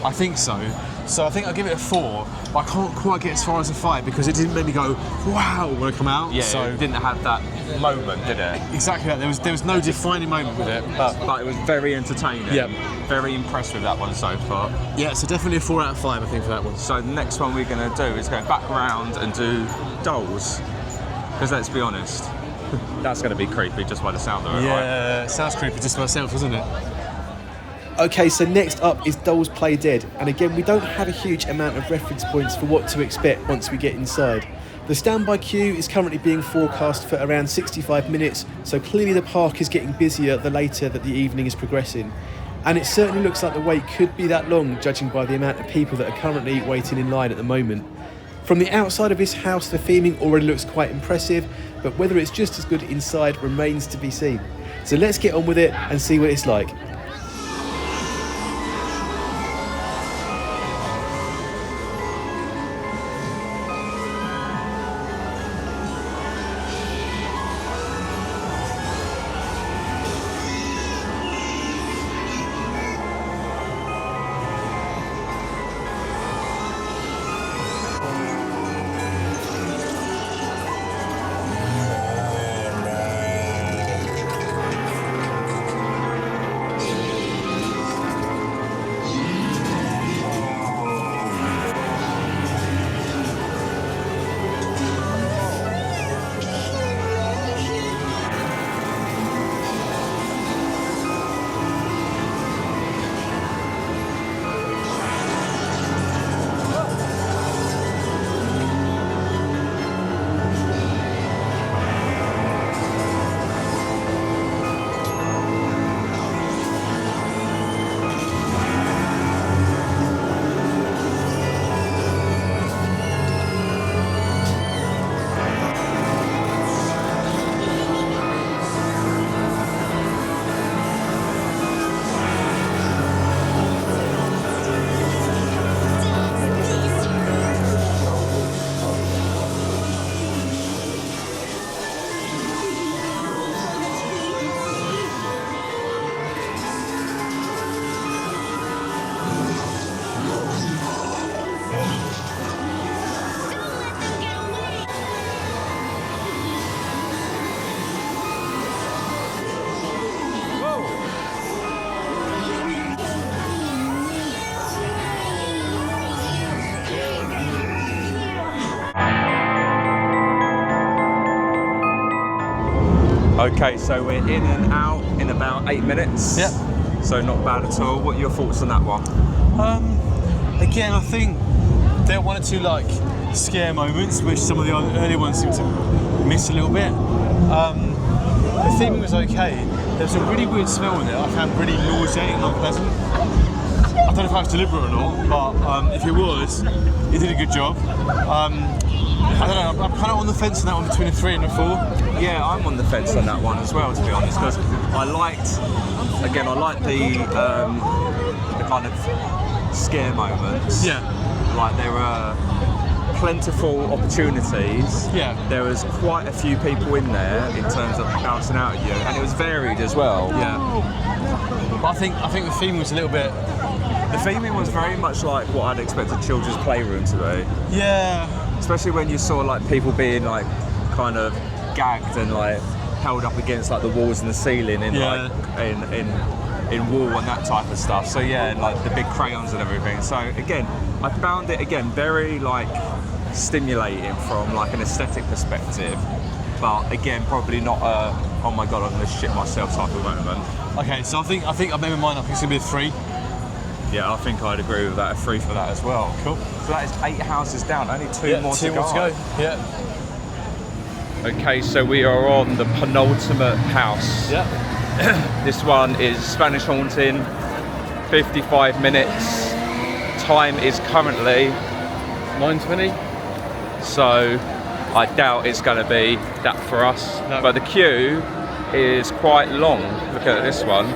I think so. So I think I'll give it a 4, but I can't quite get as far as a 5 because it didn't make me go wow when I come out. Yeah, so it didn't have that moment, did it? exactly that. There was no defining moment with it. But it was very entertaining. Yeah. Very impressed with that one so far. Yeah, so definitely a 4 out of 5 I think for that one. So the next one we're going to do is go back around and do dolls. Because let's be honest, that's going to be creepy just by the sound of it, right? Yeah, it sounds creepy just by itself, doesn't it? Okay, so next up is Dolls Play Dead, and again we don't have a huge amount of reference points for what to expect once we get inside. The standby queue is currently being forecast for around 65 minutes, so clearly the park is getting busier the later that the evening is progressing. And it certainly looks like the wait could be that long, judging by the amount of people that are currently waiting in line at the moment. From the outside of this house, the theming already looks quite impressive, but whether it's just as good inside remains to be seen. So let's get on with it and see what it's like. Okay, so we're in and out in about 8 minutes. Yeah. So not bad at all. What are your thoughts on that one? Again, I think there are one or two like scare moments, which some of the earlier ones seem to miss a little bit. The theming was okay. There's a really weird smell in it. I found really nauseating and unpleasant. I don't know if I was deliberate or not, but if it was, you did a good job. I don't know, I'm kind of on the fence on that one between a 3 and a 4. Yeah, I'm on the fence on that one as well, to be honest, because I liked the kind of scare moments. Yeah. Like there were plentiful opportunities. Yeah. There was quite a few people in there in terms of bouncing out at you, and it was varied as well. Yeah. But I think the theme was a little bit. The theming was very much like what I'd expect a children's playroom to be. Yeah. Especially when you saw like people being like kind of gagged and like held up against like the walls and the ceiling in like in wool and that type of stuff. So yeah, and like the big crayons and everything. So again, I found it again very like stimulating from like an aesthetic perspective, but again probably not a oh my god I'm gonna shit myself type of moment. Okay, so I think I've made my mind up. It's gonna be a 3. Yeah, I think I'd agree with that. A 3 for that as well. Cool. So that is 8 houses down. Only two more to go. Yeah. Okay, so we are on the penultimate house. Yeah. This one is Spanish Haunting, 55 minutes, time is currently 9:20. so I doubt it's going to be that for us. No. But the queue is quite long. Look at this one.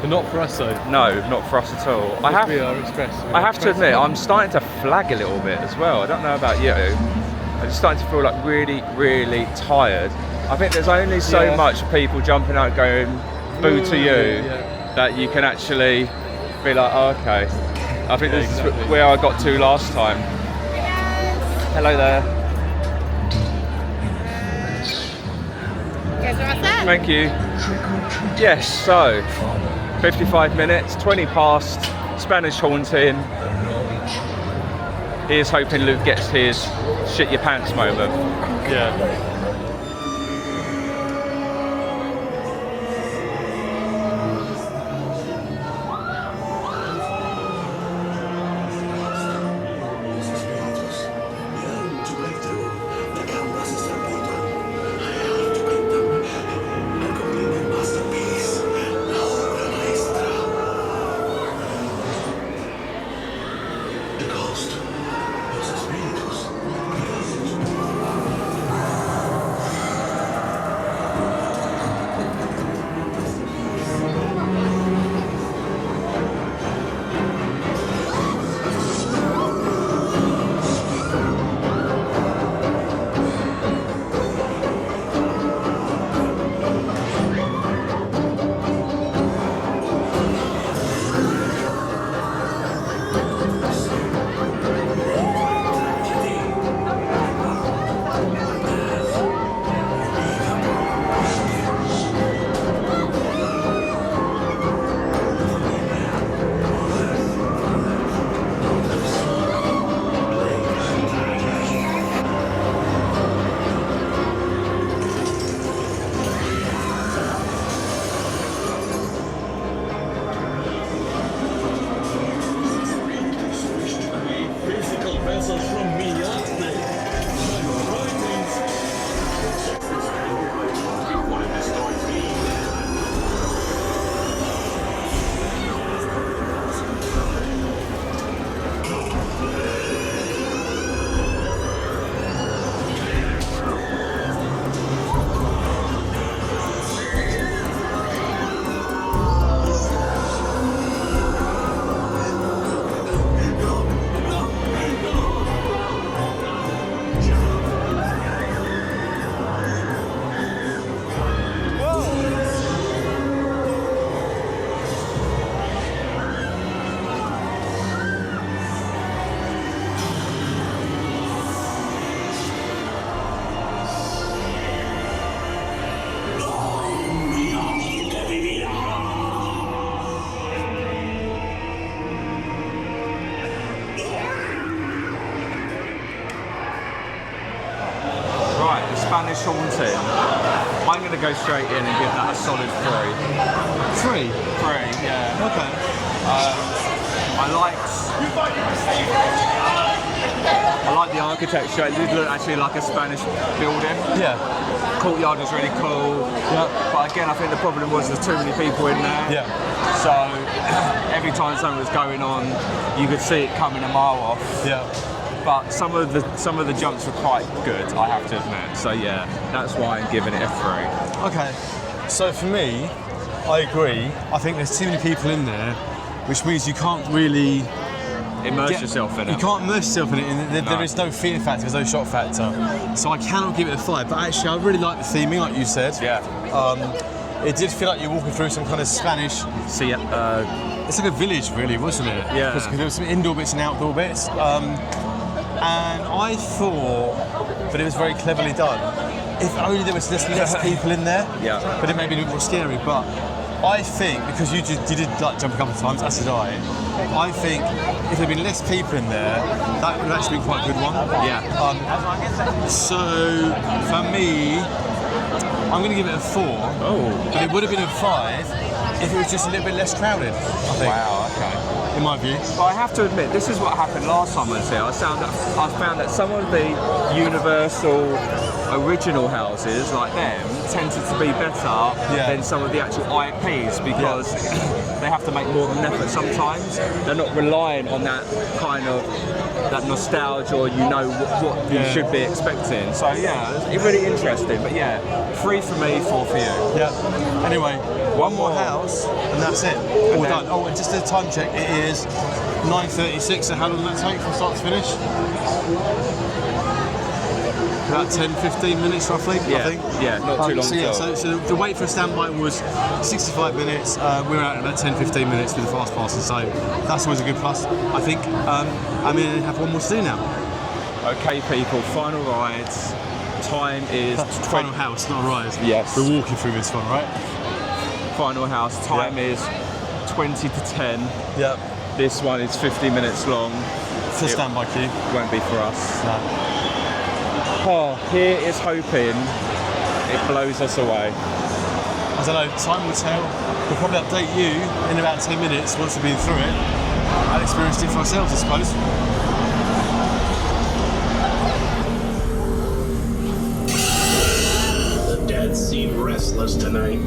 But not for us though. No, not for us at all. I We are express. I have to admit, I'm starting to flag a little bit as well. I don't know about you. I'm just starting to feel like really, really tired. I think there's only so much people jumping out going boo to you that you can actually be like, oh, okay. I think this is where I got to last time. Hello there. You guys are all set? Thank you. Yes, so 55 minutes, 20 past, Spanish Haunting. Here's hoping Luke gets his shit your pants moment. Yeah. Spanish Haunting. I'm going to go straight in and give that a solid 3. 3? 3, yeah. Okay. I like the architecture. It did look actually like a Spanish building. Yeah. Courtyard was really cool. Yeah. But again, I think the problem was there's too many people in there. Yeah. So every time something was going on, you could see it coming a mile off. Yeah. But some of the jumps were quite good, I have to admit. So yeah, that's why I'm giving it a 3. Okay. So for me, I agree. I think there's too many people in there, which means you can't really immerse yourself in it. You can't immerse yourself in it, and there is no fear factor, there's no shock factor. So I cannot give it a 5. But actually, I really like the theming, like you said. Yeah. It did feel like you're walking through some kind of Spanish. See, it's like a village, really, wasn't it? Yeah. Because there were some indoor bits and outdoor bits. And I thought that it was very cleverly done. If only there was just less people in there. Yeah. But it made me a bit more scary. But I think, because you did like jump a couple of times, as did I think if there'd been less people in there, that would actually be quite a good one. Yeah. So for me, I'm going to give it a 4. Oh. But it would have been a 5 if it was just a little bit less crowded, I think. Wow, okay. In my view. But I have to admit, this is what happened last time I was here. I found that some of the Universal original houses like them tended to be better than some of the actual IPs because they have to make more of an effort sometimes. They're not relying on that kind of that nostalgia or what you should be expecting. So it's really interesting. But 3 for me, 4 for you. Yeah. Anyway, one more house and that's it. All done. Oh, and just a time check. It is 9:36. So how long does that take from start to finish? About 10-15 minutes roughly, I think. Yeah, not too long. So the wait for a standby was 65 minutes. We were out in about 10-15 minutes with the fast passes, so that's always a good plus, I think. I mean, I have one more to do now. Okay, people, final rides. Time is... Final house, not a ride. Yes. We're walking through this one, right? Final house. Time is 20 to 10. Yep. This one is 50 minutes long. It's a standby queue. Won't be for us. No. Oh, here is hoping it blows us away. I don't know, time will tell. We'll probably update you in about 10 minutes once we've been through it and experienced it for ourselves, I suppose. The dead seem restless tonight.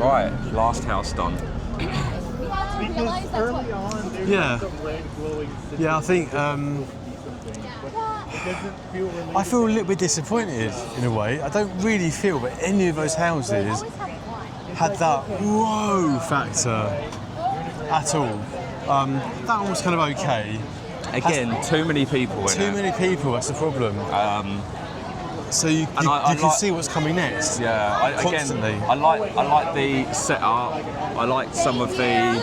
Right, last house done. Because early on, there's Yeah. some red glowing. Yeah, I think It doesn't feel related. I feel a little bit disappointed in a way. I don't really feel that any of those houses had that whoa factor at all. That one was kind of okay. Again, too many people in Too it. many people, that's the problem. So you I can like- see what's coming next. Yeah, Constantly. I like the setup. I like some of the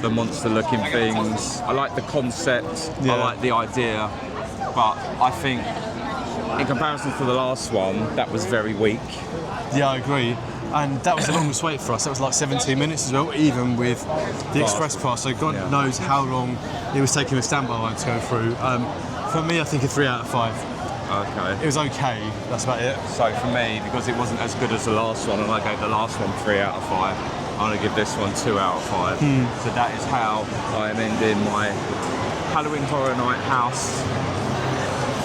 monster-looking things. I like the concept. Yeah. I like the idea. But I think, in comparison to the last one, that was very weak. Yeah, I agree. And that was the longest wait for us. That was like 17 minutes as well, even with the express pass. So God knows how long it was taking the standby line to go through. For me, I think a 3 out of 5. Okay. It was okay. That's about it. So for me, because it wasn't as good as the last one, and I gave the last one 3 out of 5, I'm going to give this one 2 out of 5. So that is how I am ending my Halloween Horror Night house.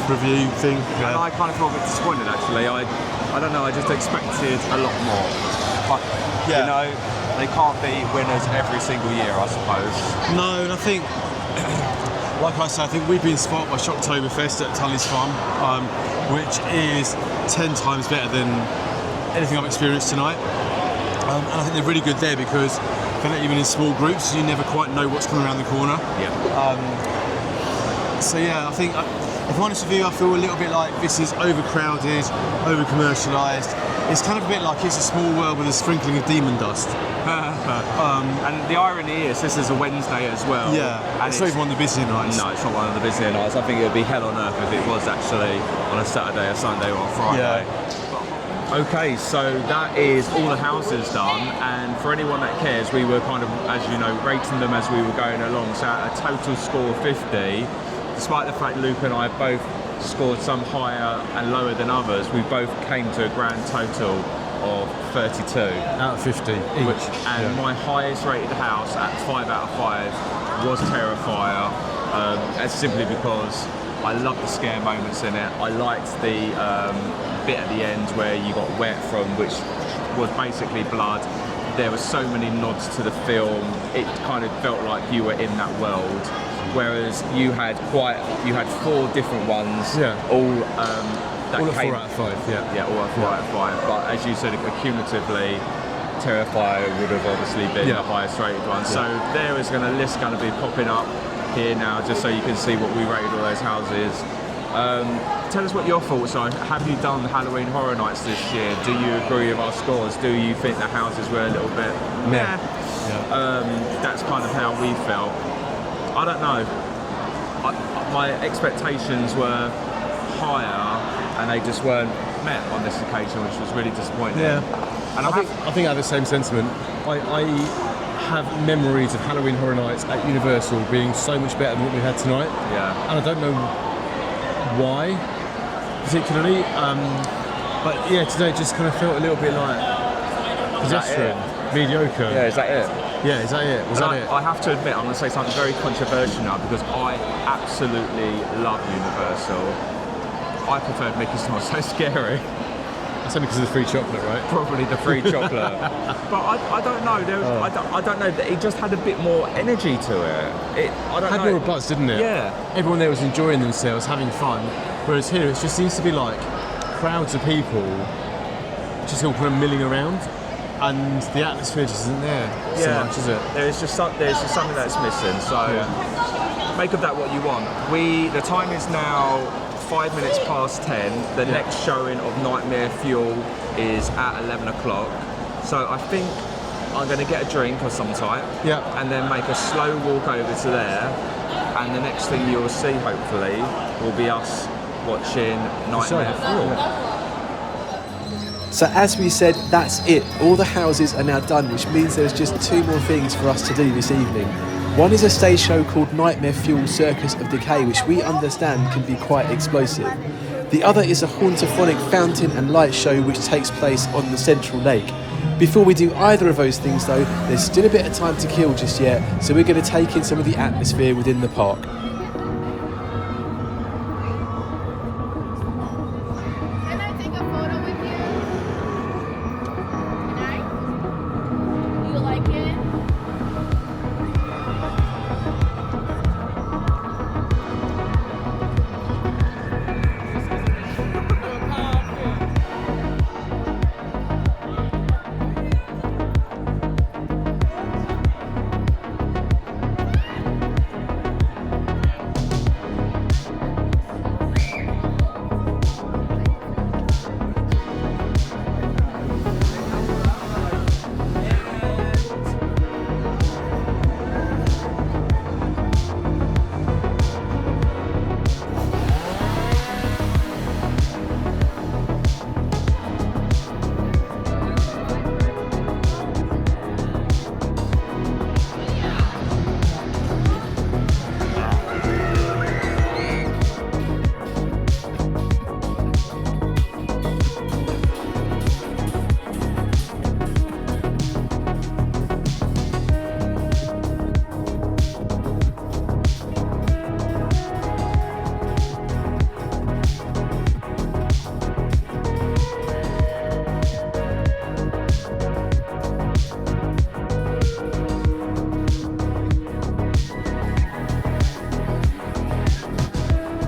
Review thing. And I kind of feel a bit disappointed actually. I don't know, I just expected a lot more. But, you know, they can't be winners every single year, I suppose. No, and I think, like I said, I think we've been spotted by Shocktoberfest at Tully's Farm, which is 10 times better than anything I've experienced tonight. And I think they're really good there because they let you in small groups, so you never quite know what's coming around the corner. So yeah, I think, if I'm honest with you, I feel a little bit like this is overcrowded, over-commercialised. It's kind of a bit like It's a Small World with a sprinkling of demon dust. And the irony is, this is a Wednesday as well. Yeah, and it's not even one of the busier nights. No, it's not one of the busier nights. I think it would be hell on earth if it was actually on a Saturday, a Sunday, or a Friday. Yeah. Okay, so that is all the houses done, and for anyone that cares, we were kind of, as you know, rating them as we were going along. So at a total score of 50, despite the fact Luke and I both scored some higher and lower than others, we both came to a grand total of 32 out of 50 each. My highest rated house at 5 out of 5 was Terrifier, as simply because I loved the scare moments in it. I liked the bit at the end where you got wet from, which was basically blood. There were so many nods to the film. It kind of felt like you were in that world. Whereas you had 4 different ones, all all at 4 out of 5, yeah, all at 4 out of 5. But as you said, cumulatively, Terrifier would have obviously been the highest rated one. So there is a list going to be popping up here now, just so you can see what we rated all those houses. Tell us what your thoughts are. Have you done Halloween Horror Nights this year? Do you agree with our scores? Do you think the houses were a little bit meh? That's kind of how we felt. I don't know. My expectations were higher, and they just weren't met on this occasion, which was really disappointing. Yeah, and I think I have the same sentiment. I have memories of Halloween Horror Nights at Universal being so much better than what we had tonight. Yeah, and I don't know why particularly, but yeah, today just kind of felt a little bit like pedestrian, mediocre. Yeah, is that it? Yeah, is that it? Was that it? I have to admit, I'm going to say something very controversial now, because I absolutely love Universal. I preferred Mickey's Not So Scary. That's only because of the free chocolate, right? Probably the free chocolate. But I don't know. I don't know. It just had a bit more energy to it. I don't know. Had more of a buzz, didn't it? Yeah. Everyone there was enjoying themselves, having fun. Whereas here, it just seems to be like crowds of people just all kind of milling around, and the atmosphere just isn't there so much, is it? There's just something that's missing. So make of that what you want. The time is now 5 minutes past 10. The next showing of Nightmare Fuel is at 11 o'clock. So I think I'm going to get a drink of some type, and then make a slow walk over to there. And the next thing you'll see, hopefully, will be us watching Nightmare Fuel. So as we said, that's it. All the houses are now done, which means there's just 2 more things for us to do this evening. One is a stage show called Nightmare Fuel Circus of Decay, which we understand can be quite explosive. The other is a Haunt-O-Phonic fountain and light show which takes place on the central lake. Before we do either of those things though, there's still a bit of time to kill just yet, so we're going to take in some of the atmosphere within the park. Can I take a photo with you? Can I? You like it?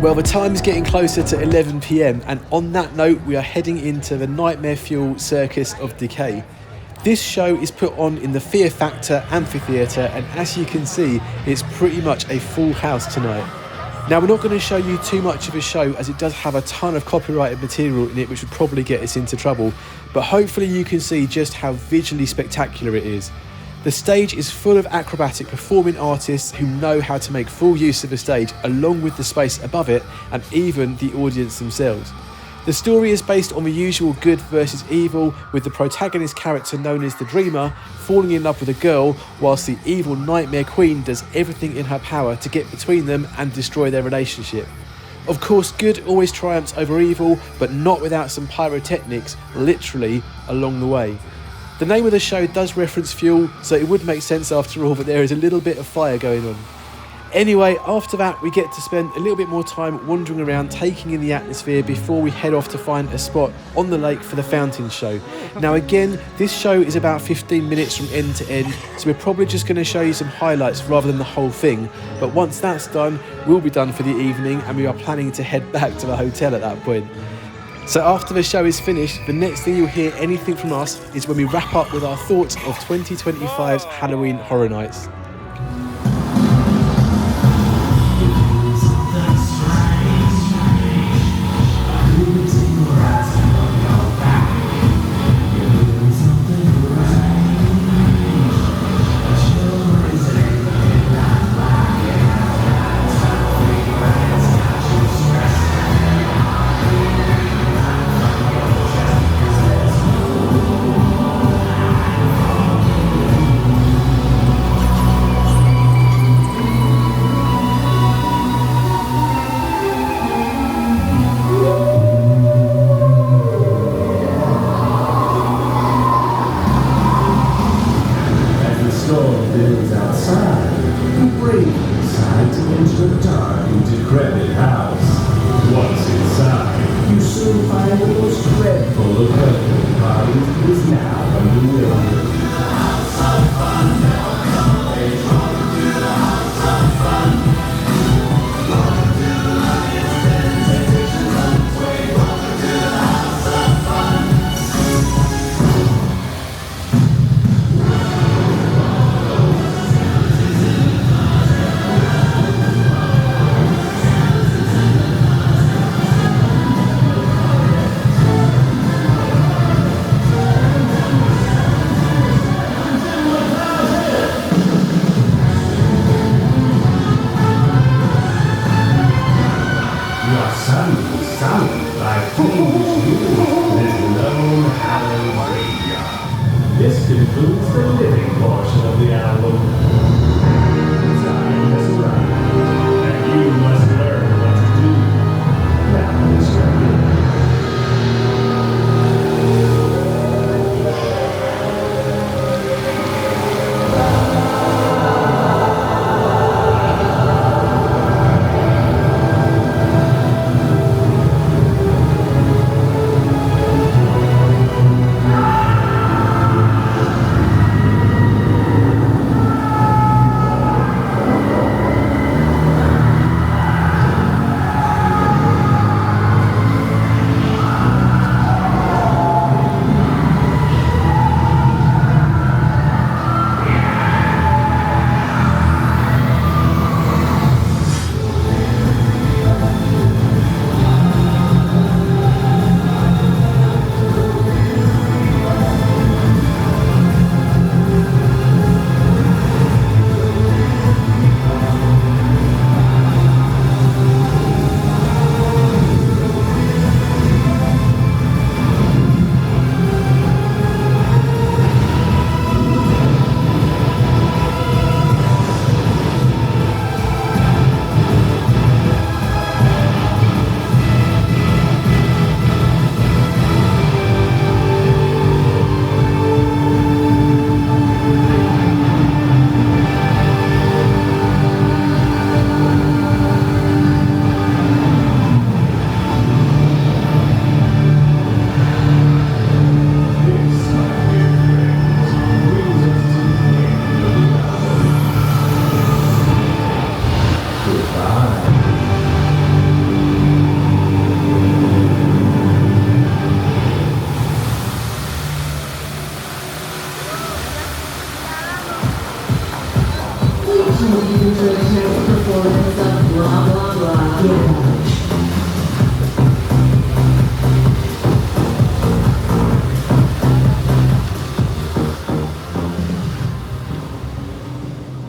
Well, the time is getting closer to 11 p.m, and on that note, we are heading into the Nightmare Fuel Circus of Decay. This show is put on in the Fear Factor Amphitheatre, and as you can see, it's pretty much a full house tonight. Now, we're not going to show you too much of a show as it does have a ton of copyrighted material in it which would probably get us into trouble, but hopefully you can see just how visually spectacular it is. The stage is full of acrobatic performing artists who know how to make full use of the stage, along with the space above it and even the audience themselves. The story is based on the usual good versus evil, with the protagonist character known as the Dreamer falling in love with a girl, whilst the evil Nightmare Queen does everything in her power to get between them and destroy their relationship. Of course, good always triumphs over evil, but not without some pyrotechnics, literally, along the way. The name of the show does reference fuel, so it would make sense after all that there is a little bit of fire going on. Anyway, after that we get to spend a little bit more time wandering around, taking in the atmosphere before we head off to find a spot on the lake for the fountain show. Now again, this show is about 15 minutes from end to end, so we're probably just going to show you some highlights rather than the whole thing, but once that's done, we'll be done for the evening and we are planning to head back to the hotel at that point. So after the show is finished, the next thing you'll hear anything from us is when we wrap up with our thoughts of 2025's Halloween Horror Nights. This concludes the living portion of the album. Time has arrived, and you must learn what to do. Now let's begin.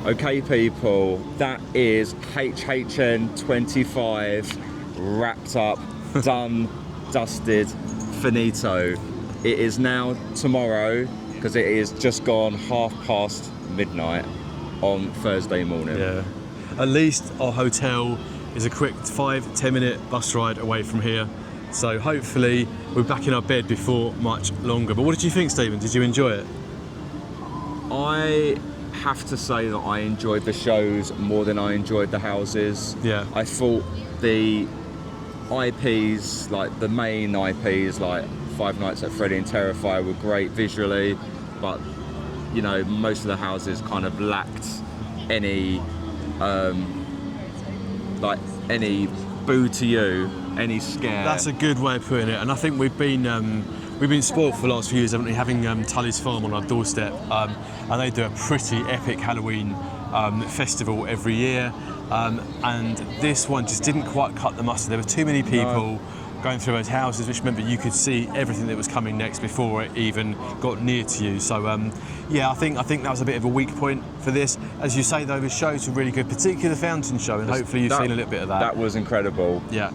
Okay, people, that is HHN 25 wrapped up, done, dusted, finito. It is now tomorrow because it is just gone midnight on Thursday morning. Yeah. At least our hotel is a quick 5-10 minute bus ride away from here. So hopefully we're back in our bed before much longer. But what did you think, Stephen? Did you enjoy it? I have to say that I enjoyed the shows more than I enjoyed the houses. Yeah. I thought the IPs, like the main IPs, like Five Nights at Freddy and Terrifier, were great visually, but you know, most of the houses kind of lacked any like any boo to you, any scare. That's a good way of putting it. And I think we've been spoiled for the last few years, haven't we? Having Tully's Farm on our doorstep, and they do a pretty epic Halloween festival every year. And this one just didn't quite cut the mustard. There were too many people going through those houses, which meant that you could see everything that was coming next before it even got near to you. So yeah, I think that was a bit of a weak point for this. As you say though, the shows were really good, particularly the Fountain show, and hopefully you've seen a little bit of that. That was incredible. Yeah.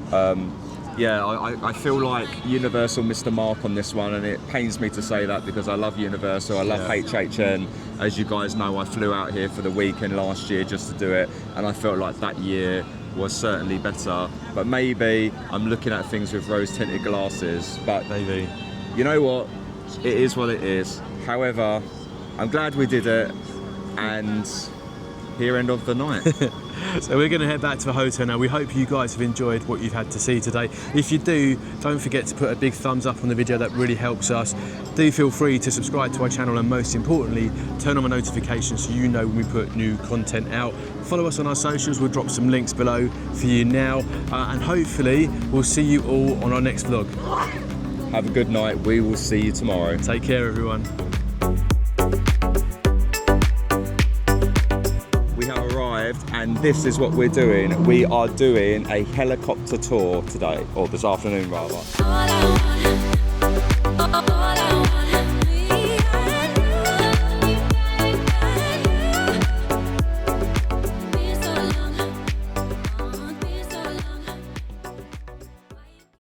Yeah, I feel like Universal missed the mark on this one, and it pains me to say that because I love Universal, I love HHN. As you guys know, I flew out here for the weekend last year just to do it, and I felt like that year was certainly better. But maybe I'm looking at things with rose-tinted glasses, but Maybe. you know what? It is what it is. However, I'm glad we did it, and here end of the night. So we're going to head back to the hotel now. We hope you guys have enjoyed what you've had to see today. If you do, don't forget to put a big thumbs up on the video. That really helps us. Do feel free to subscribe to our channel, and most importantly, turn on the notifications so you know when we put new content out. Follow us on our socials. We'll drop some links below for you now, and hopefully we'll see you all on our next vlog. Have a good night. We will see you tomorrow. Take care, everyone. And this is what we're doing. We are doing a helicopter tour today, or this afternoon rather. All I want